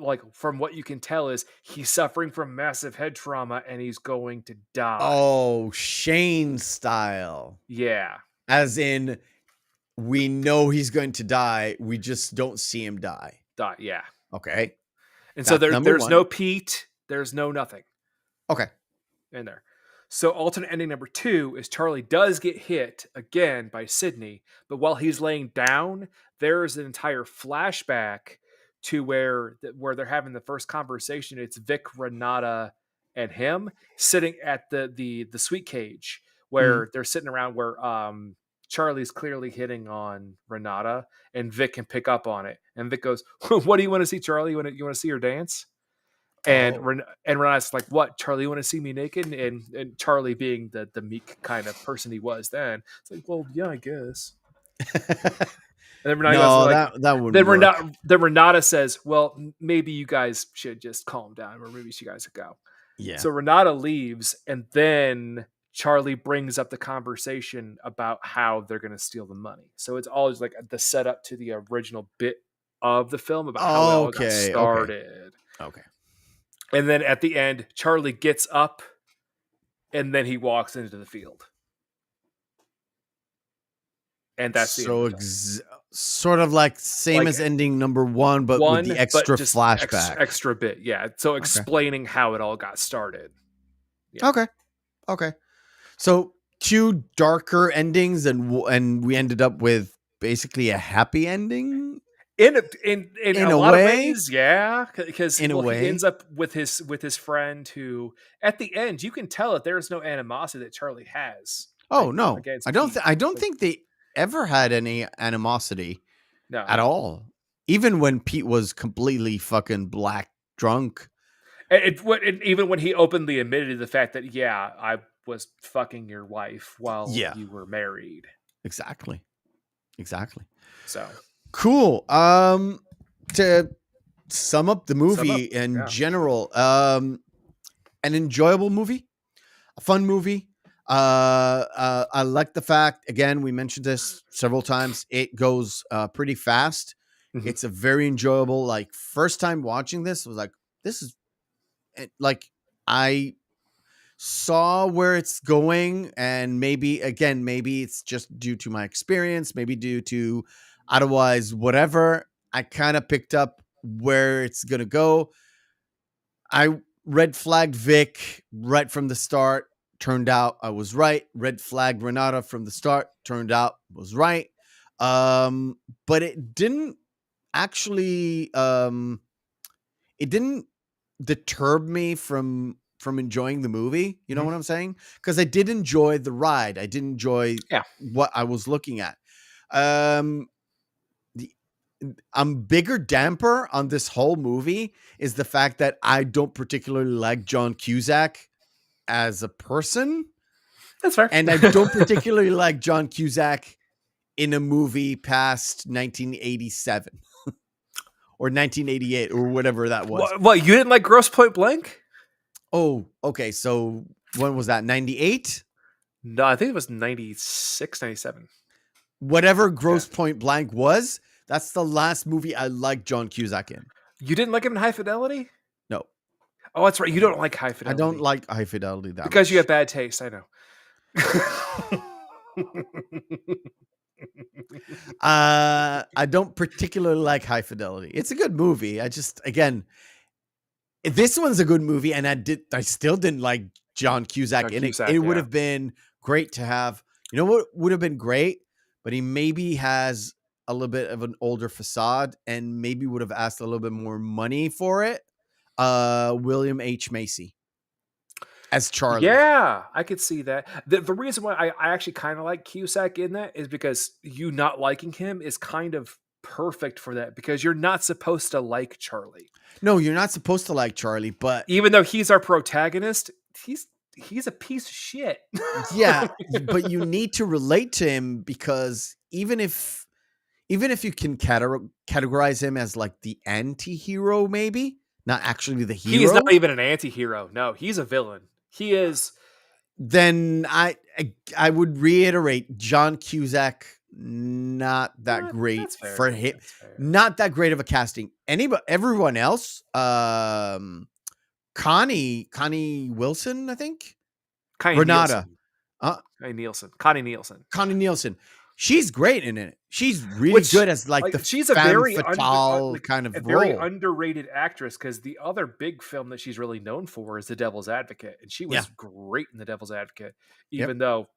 like from what you can tell is he's suffering from massive head trauma and he's going to die. Oh, Shane style. Yeah. As in, we know he's going to die. We just don't see him die. Yeah. Okay. And so there's no Pete. There's no nothing. Okay. In there. So alternate ending number 2 is Charlie does get hit again by Sydney, but while he's laying down, there's an entire flashback to where they're having the first conversation. It's Vic, Renata, and him sitting at the sweet cage where they're sitting around, where Charlie's clearly hitting on Renata, and Vic can pick up on it. And Vic goes, "What do you want to see, Charlie? You want to see her dance?" And Renata's like, "What, Charlie? You want to see me naked?" And Charlie, being the meek kind of person he was then, it's like, "Well, yeah, I guess." And then Renata that wouldn't. Then Renata says, "Well, maybe you guys should just calm down, or maybe you guys should go." Yeah. So Renata leaves, and then Charlie brings up the conversation about how they're going to steal the money. So it's always like the setup to the original bit of the film about how it all got Okay. started. Okay. And then at the end, Charlie gets up and then he walks into the field. And that's the end So of the film. sort of like same Like, as ending number 1, but with the One, but extra just flashback. extra bit. Yeah. So explaining how it all got started. Yeah. Okay. So 2 darker endings, and we ended up with basically a happy ending In In a a lot of way? ways, yeah, because In a he way. ends up with his friend who, at the end, you can tell that there is no animosity that Charlie has. Oh, no. against I don't Pete. I don't think they ever had any animosity No, at all. Even when Pete was completely fucking black drunk. even when he openly admitted to the fact that I was fucking your wife while Yeah. you were married. Exactly. So Cool. To sum up the movie in yeah. general, an enjoyable movie, a fun movie. I like the fact, again, we mentioned this several times, it goes pretty fast. Mhm. It's a very enjoyable, like, first time watching this was like, this is like, I saw where it's going, and maybe it's just due to my experience, maybe due to otherwise whatever, I kind of picked up where it's gonna go. I red flagged Vic right from the start, turned out I was right. Red flag Renata from the start, turned out was right. But it didn't actually it didn't deter me from enjoying the movie. You know what I'm saying? Because I did enjoy the ride. I did enjoy what I was looking at. The bigger damper on this whole movie is the fact that I don't particularly like John Cusack as a person. That's fair. And I don't particularly like John Cusack in a movie past 1987 or 1988 or whatever that was. What, you didn't like Gross Point Blank? Oh, okay. So when was that? 98? No, I think it was 96, 97. Whatever Gross Point Blank was, that's the last movie I liked John Cusack in. You didn't like him in High Fidelity? No. Oh, that's right. You don't like High Fidelity. I don't like High Fidelity that because much. you have bad taste. I know. I don't particularly like High Fidelity. It's a good movie. I just, again, this one's a good movie, and I still didn't like John Cusack in it. It would have been great to have. You know what would have been great? But he maybe has a little bit of an older facade, and maybe would have asked a little bit more money for it. William H. Macy as Charlie. Yeah, I could see that. The reason why I actually kind of like Cusack in that is because you not liking him is kind of perfect for that, because you're not supposed to like Charlie. No, you're not supposed to like Charlie, but even though he's our protagonist, he's a piece of shit. Yeah, but you need to relate to him, because even if you can categorize him as like the anti-hero, maybe not actually the hero. He's not even an anti-hero. No, he's a villain. He is. Then I would reiterate, John Cusack, not that great for him. Not that great of a casting. Everyone else, Connie Wilson, I think. Renata. Connie Nielsen. She's great in it. She's really good as she's a very kind of role. Very underrated actress, because the other big film that she's really known for is The Devil's Advocate, and she was great in The Devil's Advocate. Even though,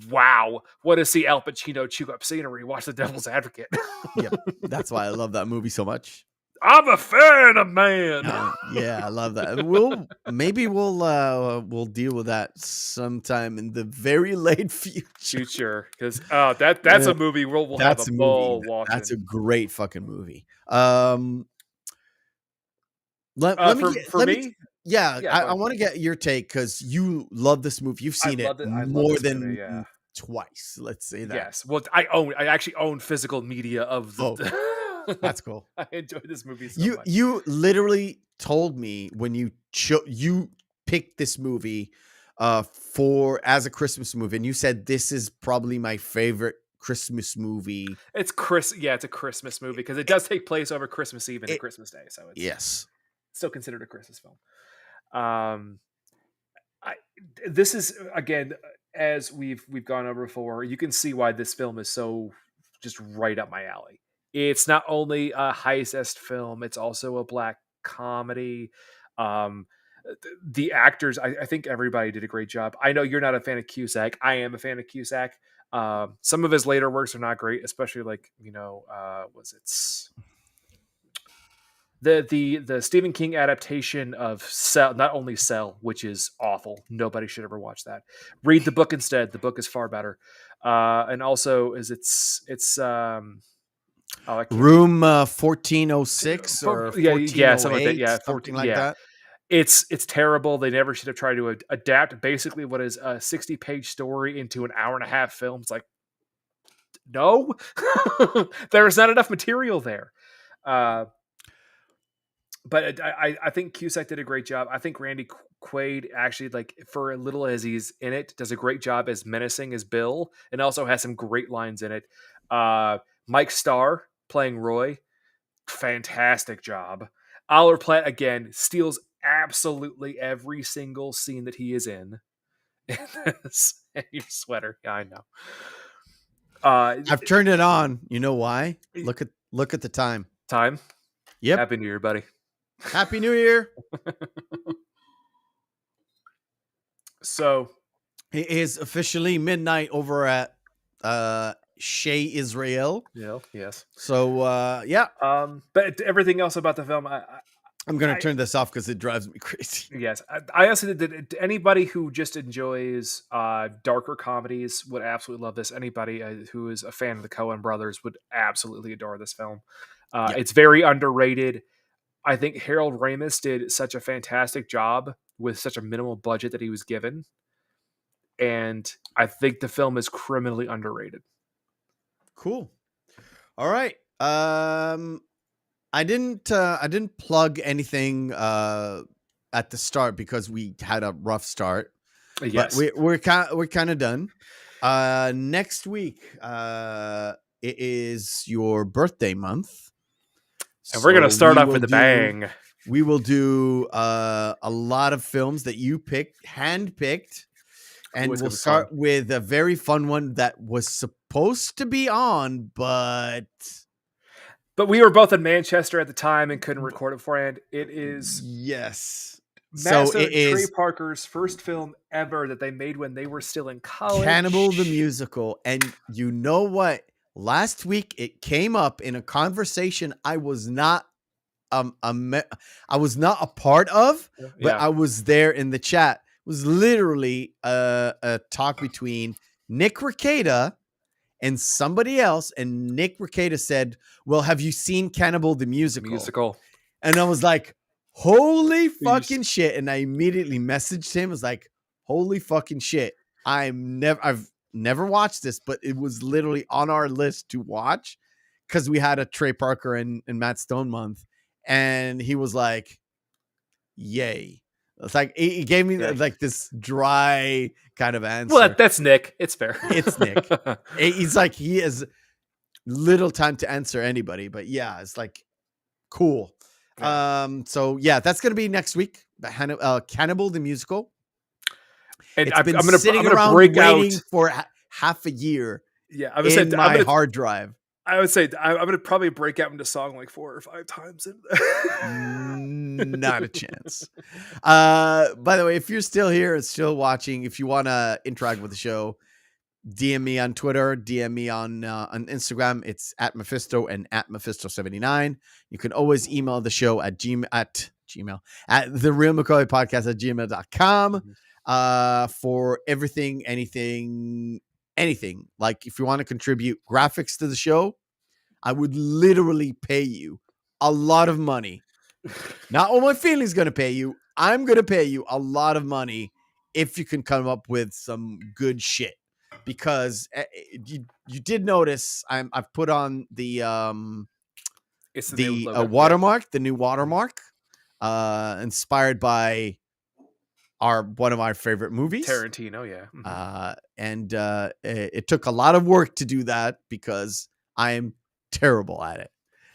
wow, what to see Al Pacino chew up scenery, watch The Devil's Advocate. Yeah, that's why I love that movie so much. I'm a fan of man. Yeah, I love that. We'll deal with that sometime in the very late future. Because that's a movie we'll have a ball watching. That's a great fucking movie. I want to get your take, because you love this movie. You've seen it more than twice. Let's say that. Yes. Well, I actually own physical media of the. That's cool. I enjoy this movie so much. You literally told me when you picked this movie as a Christmas movie, and you said, this is probably my favorite Christmas movie. It's it's a Christmas movie because it does take place over Christmas Eve and Christmas Day, so it's Yes. still considered a Christmas film. This is, again, as we've gone over before, you can see why this film is so just right up my alley. It's not only a heist film, it's also a black comedy. The actors, I think everybody did a great job. I know you're not a fan of Cusack. I am a fan of Cusack. Some of his later works are not great, especially like, was it the Stephen King adaptation of Cell, not only Cell, which is awful. Nobody should ever watch that. Read the book instead. The book is far better. And also Room 1406 or 1408, something like that. Yeah, something like that. It's terrible. They never should have tried to adapt basically what is a 60-page story into an hour-and-a-half film. It's like, no, there's not enough material there. But I think Cusack did a great job. I think Randy Quaid actually, like, for as little as he's in it, does a great job as menacing as Bill, and also has some great lines in it. Mike Starr playing Roy, fantastic job. Oliver Platt, again, steals absolutely every single scene that he is in. And your sweater, yeah, I know. I've turned it on. You know why? Look at the time. Time. Yep. Happy New Year, buddy. Happy New Year. So it is officially midnight over at Shea Israel. Yeah. Yes. So yeah. But everything else about the film, I'm gonna turn this off because it drives me crazy. Yes, I honestly did. Anybody who just enjoys darker comedies would absolutely love this. Anybody who is a fan of the Coen brothers would absolutely adore this film. It's very underrated. I think Harold Ramis did such a fantastic job with such a minimal budget that he was given. And I think the film is criminally underrated. Cool. All right. I didn't plug anything at the start because we had a rough start. Yes. But we're kind of done. Next week it is your birthday month. And we're going to start off with a bang. We will do a lot of films that you handpicked. And we'll start with a very fun one that was supposed to be on, but we were both in Manchester at the time and couldn't record it beforehand. It is so it is Trey Parker's first film ever that they made when they were still in college. Cannibal the Musical. And you know what? Last week it came up in a conversation I was not a part of, but I was there in the chat. It was literally a talk between Nick Rekieta and somebody else, and Nick Rekieta said, "Well, have you seen Cannibal the Musical?" And I was like, "Holy fucking shit!" And I immediately messaged him. I was like, "Holy fucking shit! I've never watched this, but it was literally on our list to watch because we had a Trey Parker and Matt Stone month." And he was like, "Yay." It's like he gave me like this dry kind of answer. Well, that's Nick. It's fair. It's Nick. He's like, he has little time to answer anybody, but yeah, it's like cool. Yeah. So yeah, that's gonna be next week. Cannibal the Musical. And I'm gonna break waiting out for half a year. Yeah, I'm my hard drive. I would say I'm going to probably break out into song like 4 or 5 times. Not a chance. By the way, if you're still here and still watching, if you want to interact with the show, DM me on Twitter, DM me on Instagram. It's at Meffistoe and at Meffistoe79. You can always email the show at the Reel McCoy podcast at gmail.com for everything, anything. Like if you want to contribute graphics to the show, I would literally pay you a lot of money. Not all my feelings going to pay you. I'm going to pay you a lot of money if you can come up with some good shit. Because you did notice I've put on the watermark, the new watermark, inspired by are one of our favorite movies. Tarantino, yeah. Mhm. And it took a lot of work to do that because I am terrible at it.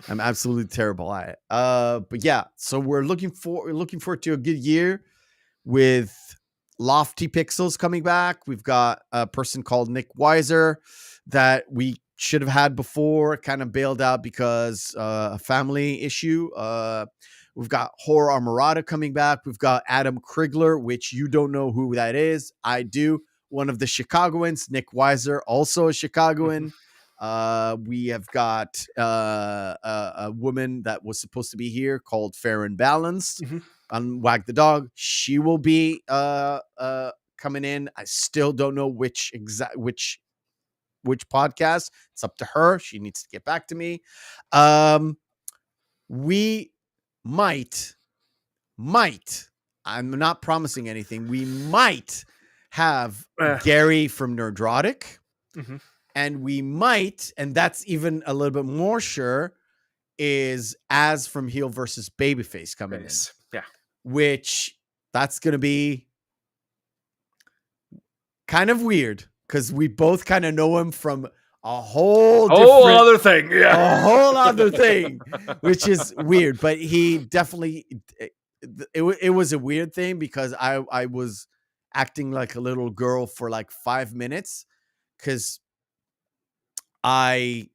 I'm absolutely terrible at it. But yeah, so we're looking forward to a good year with Lofty Pixels coming back. We've got a person called Nick Weiser that we should have had before, kind of bailed out because a family issue. We've got Horror Armorada coming back. We've got Adam Krigler, which you don't know who that is. I do. One of the Chicagoans, Nick Weiser, also a Chicagoan. We have got a woman that was supposed to be here called Fair and Balanced on Wag the Dog. She will be coming in. I still don't know which podcast. It's up to her. She needs to get back to me. We might, I'm not promising anything. We might have Gary from Nerdrotic. And we might, and that's even a little bit more sure, is Az from Heel versus Babyface coming in. Yeah. Which that's going to be kind of weird because we both kind of know him from a whole other thing. Yeah. A whole other thing, which is weird. But he definitely, it was a weird thing because I was acting like a little girl for like 5 minutes because I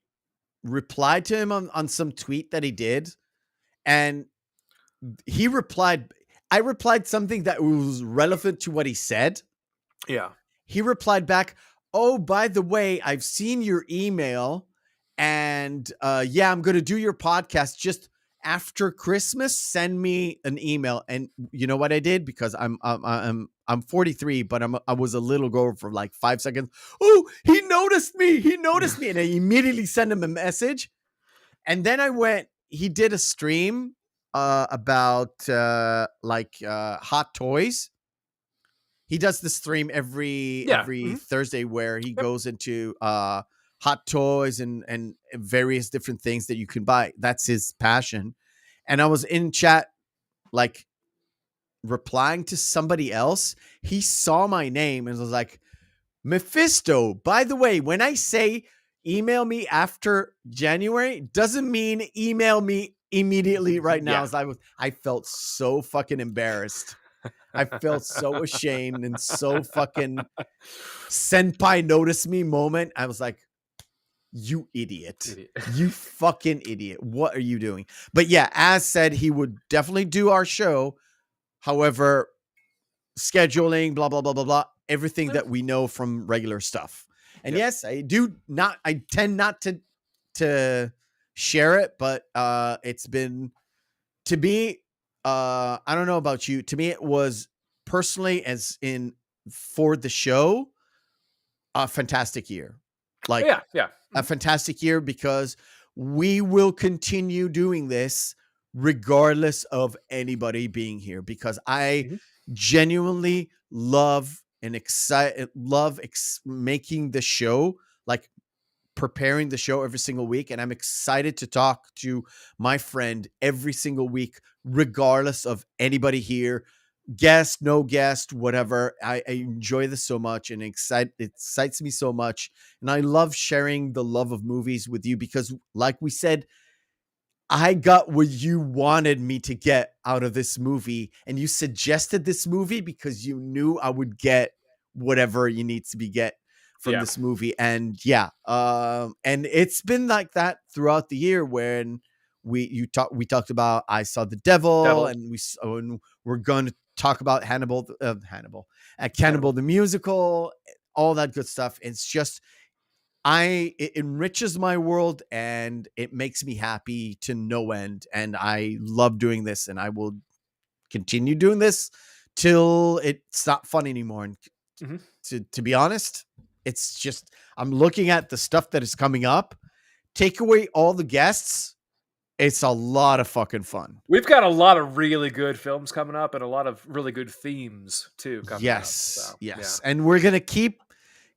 replied to him on some tweet that he did, and he replied. I replied something that was relevant to what he said. Yeah. He replied back, "Oh, by the way, I've seen your email, and yeah, I'm going to do your podcast just after Christmas. Send me an email." And you know what I did? Because I'm 43, but I was a little girl for like 5 seconds. Oh, he noticed me. And I immediately sent him a message. And then he did a stream about hot toys. He does this stream every Thursday where he goes into hot toys and various different things that you can buy. That's his passion. And I was in chat, like, replying to somebody else. He saw my name and was like, Meffistoe, by the way, when I say email me after January, doesn't mean email me immediately right now. Yeah. I felt so fucking embarrassed. I felt so ashamed and so fucking senpai notice me moment. I was like, you idiot. You fucking idiot. What are you doing? But yeah, as said, he would definitely do our show. However, scheduling, blah, blah, blah, blah, blah, everything that we know from regular stuff. And yes, I tend not to share it, but it's been, to me, I don't know about you. To me, it was personally, as in for the show, a fantastic year. Like, a fantastic year because we will continue doing this regardless of anybody being here, because I genuinely love and making the show, like preparing the show every single week. And I'm excited to talk to my friend every single week, regardless of anybody here, guest, no guest, whatever. I enjoy this so much, and it excites me so much. And I love sharing the love of movies with you because, like we said, I got what you wanted me to get out of this movie, and you suggested this movie because you knew I would get whatever you need to be get from this movie. And and it's been like that throughout the year when we talked about I Saw the Devil. And we're going to talk about Cannibal the Musical, all that good stuff. It's just, it enriches my world and it makes me happy to no end. And I love doing this, and I will continue doing this till it's not fun anymore. And to be honest, it's just, I'm looking at the stuff that is coming up. Take away all the guests, it's a lot of fucking fun. We've got a lot of really good films coming up and a lot of really good themes too coming up. So, yes. And we're going to keep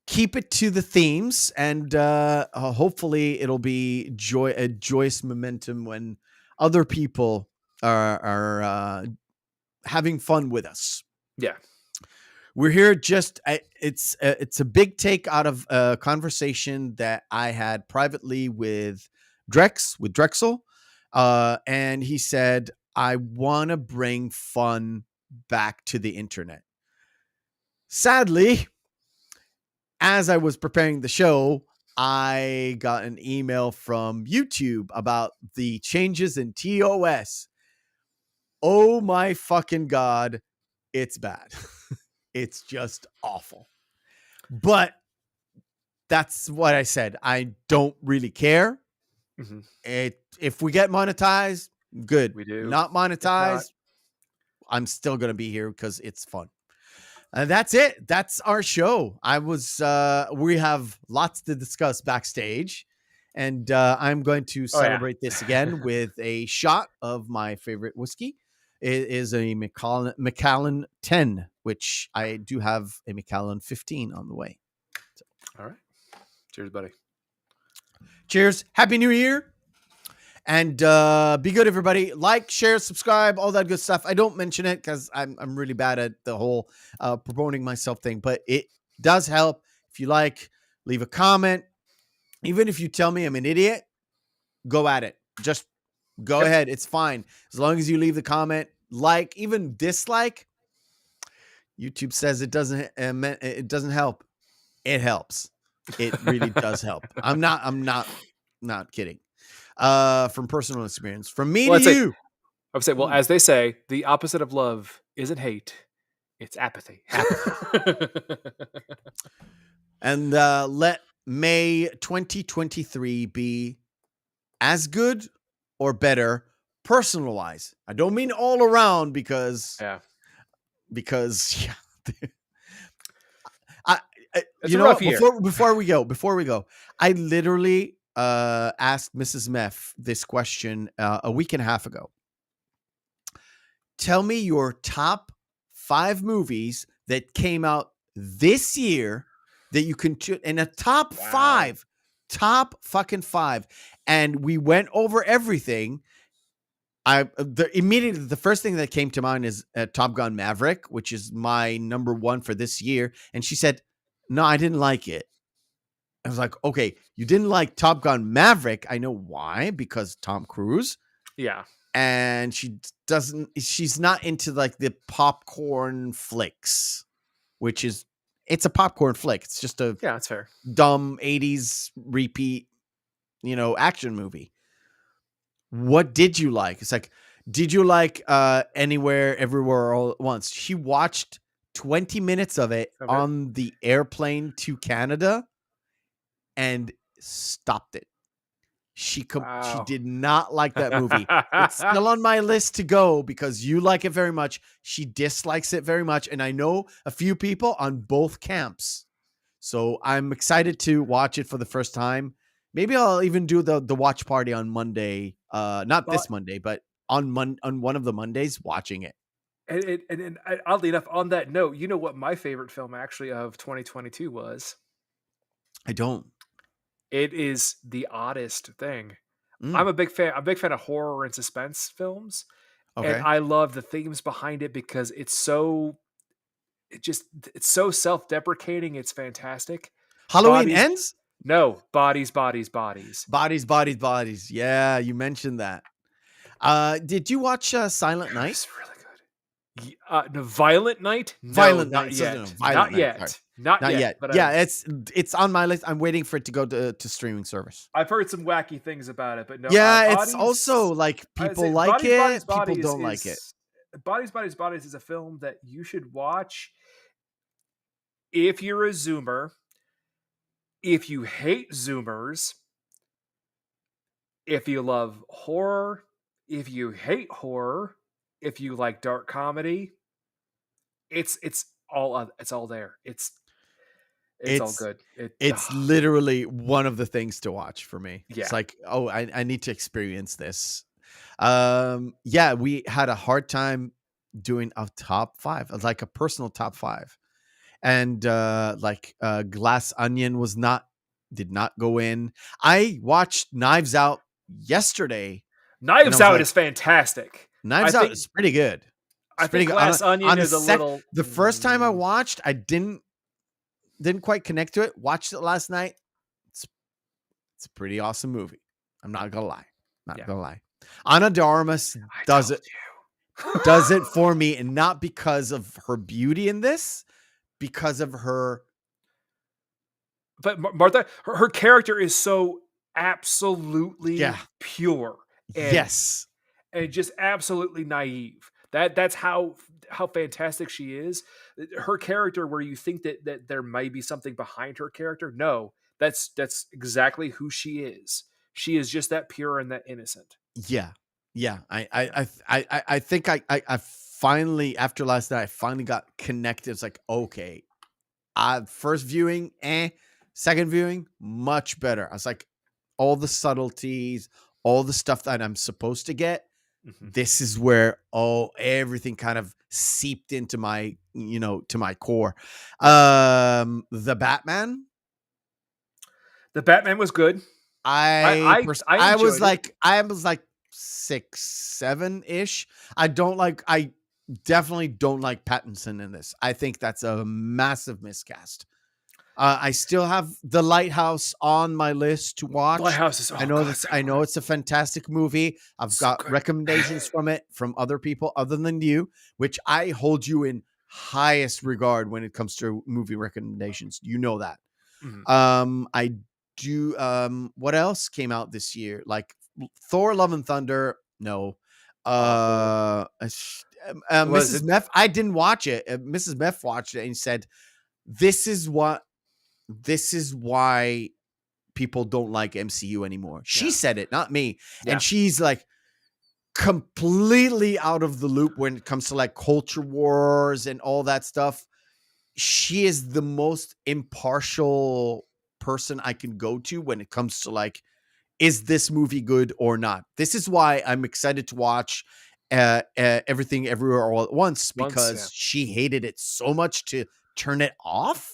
it to the themes, and hopefully it'll be a joyous momentum when other people are having fun with us. Yeah. We're here just it's a big take out of a conversation that I had privately with Drexel, and he said I want to bring fun back to the internet. Sadly, as I was preparing the show, I got an email from YouTube about the changes in TOS. Oh my fucking God, it's bad. It's just awful. But that's what I said. I don't really care. Mm-hmm. If we get monetized, good. We do. Not monetized, I'm still going to be here because it's fun. And that's it. That's our show. We have lots to discuss backstage. And I'm going to celebrate this again with a shot of my favorite whiskey. It is a Macallan 10, which I do have a Macallan 15 on the way. So. All right. Cheers, buddy. Cheers. Happy New Year. And be good, everybody. Like, share, subscribe, all that good stuff. I don't mention it because I'm really bad at the whole promoting myself thing, but it does help. If you like, leave a comment. Even if you tell me I'm an idiot, go at it. Just go ahead. It's fine. As long as you leave the comment, like, even dislike. YouTube says it doesn't help. It helps. It really does help. I'm not kidding. From personal experience, from me to you. I would say, well, as they say, the opposite of love isn't hate, it's apathy. And let May 2023 be as good or better personal wise. I don't mean all around because before we go, I literally asked Mrs. Meff this question a week and a half ago. Tell me your top 5 movies that came out this year that you can in a top 5, top fucking 5. And we went over everything. Immediately the first thing that came to mind is Top Gun Maverick, which is my number 1 for this year. And she said, no, I didn't like it. I was like, okay, you didn't like Top Gun Maverick. I know why, because Tom Cruise. Yeah. And she's not into like the popcorn flicks, which is, it's a popcorn flick. It's just that's fair. Dumb 80s repeat, action movie. What did you like? It's like, did you like Anywhere, Everywhere, All at Once? She watched 20 minutes of it on the airplane to Canada and stopped it. She did not like that movie. It's still on my list to go because you like it very much. She dislikes it very much. And I know a few people on both camps. So I'm excited to watch it for the first time. Maybe I'll even do the watch party on Monday. This Monday, but on one of the Mondays watching it. And oddly enough, on that note, you know what my favorite film actually of 2022 was? I don't. It is The Oddest Thing. I'm a big fan of horror and suspense films. Okay. And I love the themes behind it because it's so self-deprecating. It's fantastic. Halloween Ends? No, Bodies. Bodies. Yeah, you mentioned that. Did you watch Silent Night? It's really good. No, Violent Night? No, Violent not Night. yet. No, Violent not yet. Night. Not yet. But it's on my list. I'm waiting for it to go to streaming service. I've heard some wacky things about it, but no. Yeah, it's also like people like it. People don't like it. Bodies is a film that you should watch if you're a Zoomer. If you hate Zoomers, if you love horror, if you hate horror, if you like dark comedy, it's all there. It's all good. It's literally one of the things to watch for me. Yeah. It's like, oh, I need to experience this. We had a hard time doing a top 5, like a personal top 5. And Glass Onion did not go in. I watched Knives Out yesterday. Knives Out is fantastic. Knives Out is pretty good. I It's pretty think good. Glass Onion On a is a sec, little. the first time I watched, I didn't quite connect to it. Watched it last night. It's a pretty awesome movie. I'm not gonna lie. Not gonna lie. Ana de Armas I does told it you. does it for me, and not because of her beauty in this, because of her. But Martha, her character is so absolutely Yeah. pure and Yes. just absolutely naive. That's how fantastic she is. Her character, where you think that there might be something behind her character, no, that's exactly who she is. She is just that pure and that innocent. Yeah. Yeah. Yeah. I think I finally, after last night, I finally got connected. It's like, okay. First viewing, second viewing, much better. I was like, all the subtleties, all the stuff that I'm supposed to get. Mhm. This is where everything kind of seeped into my, to my core. The Batman, The Batman was good. I enjoyed it. I was like 6, 7 ish. I definitely don't like Pattinson in this. I think that's a massive miscast. I still have The Lighthouse on my list to watch. Lighthouse is I know it's a fantastic movie. I've So got good. recommendations from it from other people other than you, which I hold you in highest regard when it comes to movie recommendations. You know that. Mhm. I do. What else came out this year? Like Thor: Love and Thunder. No. Awful. Was Mrs. it? Meth. I didn't watch it. Mrs. Meth watched it and said, "This is why people don't like MCU anymore." She Yeah. said it, not me. Yeah. And she's like completely out of the loop when it comes to like culture wars and all that stuff. She is the most impartial person I can go to when it comes to like, is this movie good or not? This is why I'm excited to watch Everything Everywhere All at Once, Once, yeah. because she hated it so much to turn it off.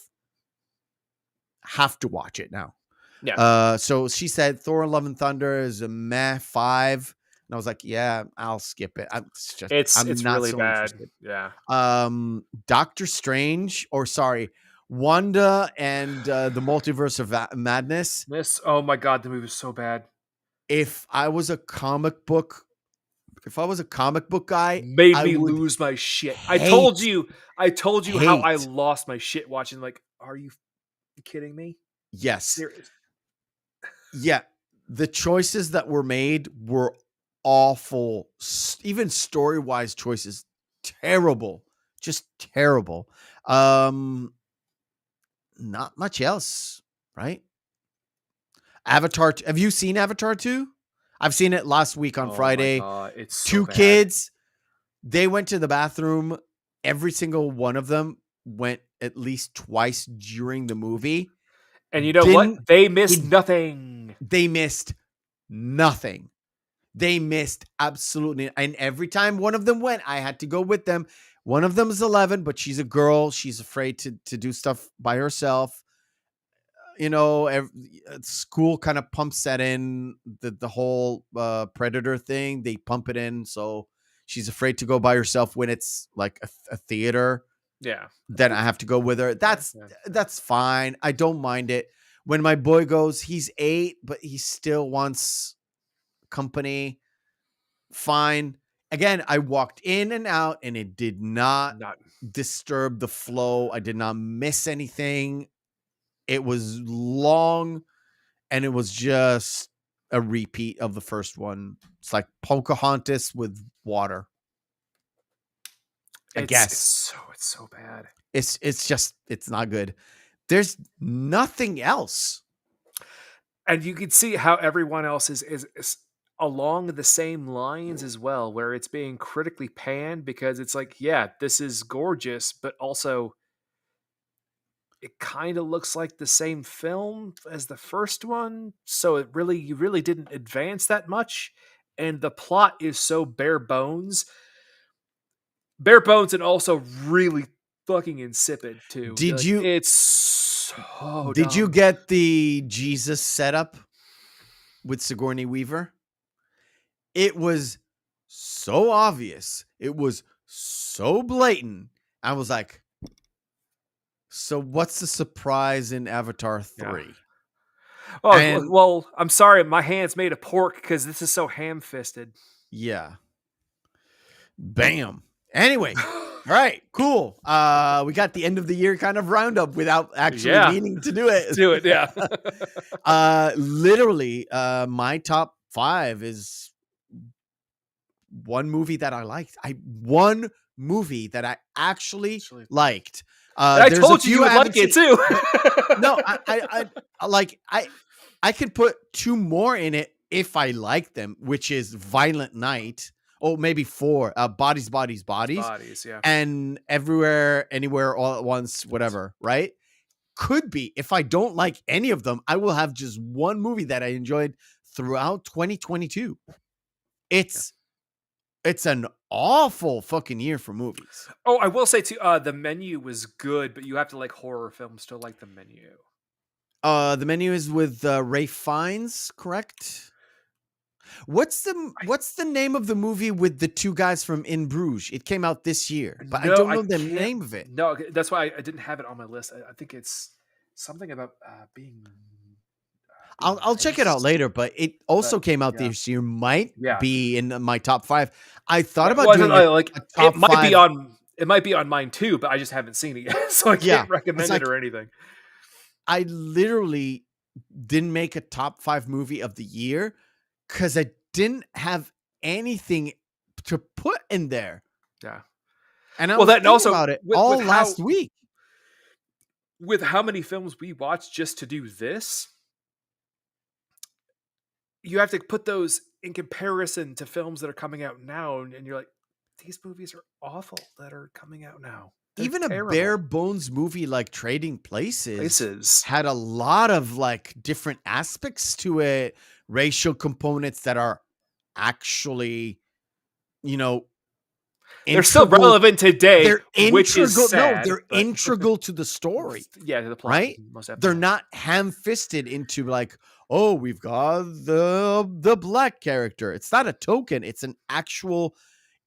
Have to watch it now. Yeah. So she said Thor: Love and Thunder is a meh 5. And I was like, yeah, I'll skip it. I'm It's not really so bad. interested. Yeah. Doctor Strange, or sorry, Wanda and the Multiverse of Madness. Oh my god, the movie was so bad. If I was a comic book guy, Made I me would lose my shit. hate, I told you how I hate. lost my shit watching. Like, are you kidding me? Yes. Serious? Yeah. The choices that were made were awful. Even story-wise choices, terrible. Just terrible. Not much else, right? Avatar. Have you seen Avatar 2? I've seen it last week on Oh my Friday. god, it's so 2 bad. kids, they went to the bathroom. Every single one of them went at least twice during the movie. And you know Didn't what? They missed it, nothing. they missed nothing. They missed absolutely. And every time one of them went, I had to go with them. One of them is 11, but she's a girl. She's afraid to do stuff by herself. School kind of pumps that in, the whole Predator thing. They pump it in. So she's afraid to go by herself when it's like a theater. Yeah. Then I have to go with her. That's fine. I don't mind it. When my boy goes, he's 8, but he still wants company. Fine. Again, I walked in and out and it did not Not disturb the flow. I did not miss anything. It was long and it was just a repeat of the first one. It's like Pocahontas with water. I guess. it's so bad. It's not good. There's nothing else. And you can see how everyone else is along the same lines as well, where it's being critically panned because it's like, yeah, this is gorgeous, but also it kind of looks like the same film as the first one, so you really didn't advance that much, and the plot is so bare bones, and also really fucking insipid too. Did Like, you it's so did you dumb. get the Jesus setup with Sigourney Weaver? It was so obvious. It was so blatant. I was like, so what's the surprise in Avatar 3? Oh, And well, I'm sorry, my hand's made of pork because this is so ham-fisted. yeah. Bam. Anyway. All right, cool. We got the end of the year kind of roundup without actually meaning to do it. Let's do it, yeah. Literally, my top 5 is one movie that I liked. One movie that I actually liked. I told you would like it too. No, I could put 2 more in it if I like them, which is Violent Night. Oh, maybe 4. Bodies, yeah. and Everywhere, Anywhere, All at Once, whatever. Right? Could be. If I don't like any of them, I will have just one movie that I enjoyed throughout 2022. It's an awful fucking year for movies. Oh, I will say too, The Menu was good, but you have to like horror films to like The Menu. The Menu is with Ralph Fiennes, correct? What's the name of the movie with the 2 guys from In Bruges? It came out this year, but I don't know the name of it. No, that's why I didn't have it on my list. I think it's something about being. I'll check it out later, but it also came out this year. Might be in my top 5. I thought about doing a top 5. It might be on mine too, but I just haven't seen it yet, so I can't recommend it or anything. I literally didn't make a top 5 movie of the year because I didn't have anything to put in there. Yeah. And I was thinking about it all last week. With how many films we watched just to do this, you have to put those in comparison to films that are coming out now, and you're like, these movies are awful that are coming out now. They're even terrible. A bare bones movie like Trading Places had a lot of like different aspects to it, racial components that are actually, they're still relevant today. They're integral, which is sad, they're integral to the story. Yeah, to the plot, right? They're not ham-fisted into like, oh, we've got the black character. It's not a token. It's an actual.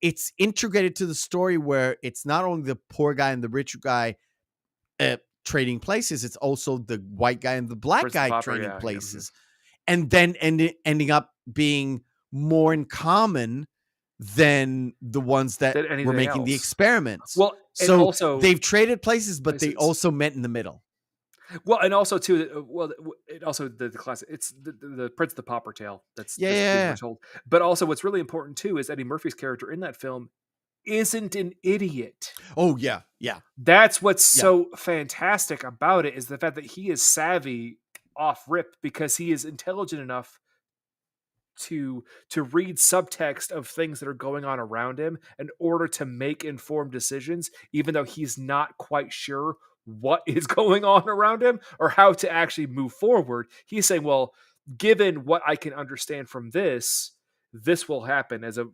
It's integrated to the story where it's not only the poor guy and the rich guy trading places, it's also the white guy and the black guy trading places. Yeah. And then ending up being more in common than the ones that were making the experiments. Well, so also, they've traded places, but they also met in the middle. Well, and also too, it also the classic. It's the Prince of the Pauper tale. That's told. But also, what's really important too is Eddie Murphy's character in that film isn't an idiot. Oh yeah, yeah. That's what's so fantastic about it, is the fact that he is savvy off rip because he is intelligent enough to read subtext of things that are going on around him in order to make informed decisions, even though he's not quite sure what is going on around him or how to actually move forward. He's saying, well, given what I can understand from this will happen as a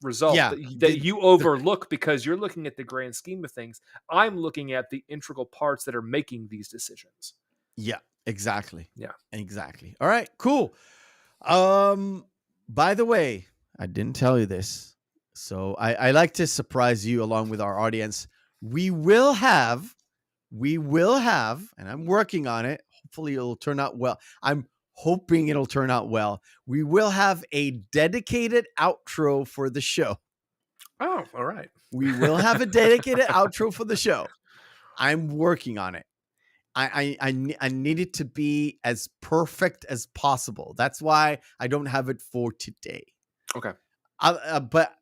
result that you overlook because you're looking at the grand scheme of things. I'm looking at the integral parts that are making these decisions. Yeah, exactly. Yeah, exactly. All right, cool. By the way, I didn't tell you this, so I like to surprise you along with our audience. We will have, and I'm working on it. Hopefully it'll turn out well. I'm hoping it'll turn out well. We will have a dedicated outro for the show. Oh, all right. We will have a dedicated outro for the show. I'm working on it. I need it to be as perfect as possible. That's why I don't have it for today. Okay. But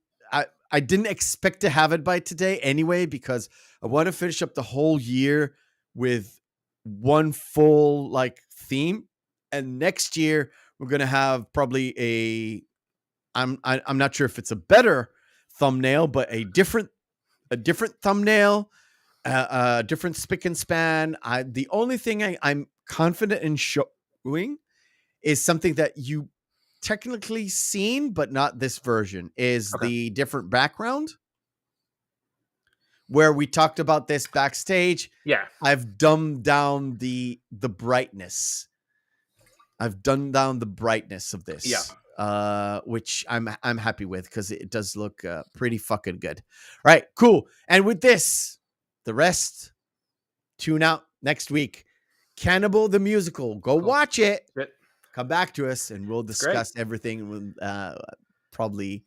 I didn't expect to have it by today anyway, because I want to finish up the whole year with one full like theme. And next year we're going to have probably I'm not sure if it's a better thumbnail, but a different thumbnail, different spick and span. The only thing I'm confident in showing is something that you technically seen, but not this version, is the different background where we talked about this backstage. Yeah. I've dumbed down the brightness. I've dumbed down the brightness of this. Yeah. which I'm happy with because it does look pretty fucking good. Right, cool. And with this, the rest, tune out next week. Cannibal the Musical. Go watch it. Shit. Come back to us and we'll It's great. discuss everything. Probably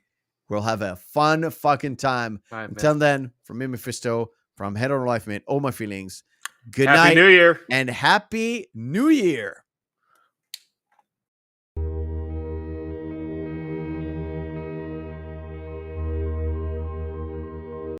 we'll have a fun fucking time. All right, Until man. then, from me, Mephisto, from Head on Life, mate, all my feelings. Good Happy night New Year. and Happy New Year.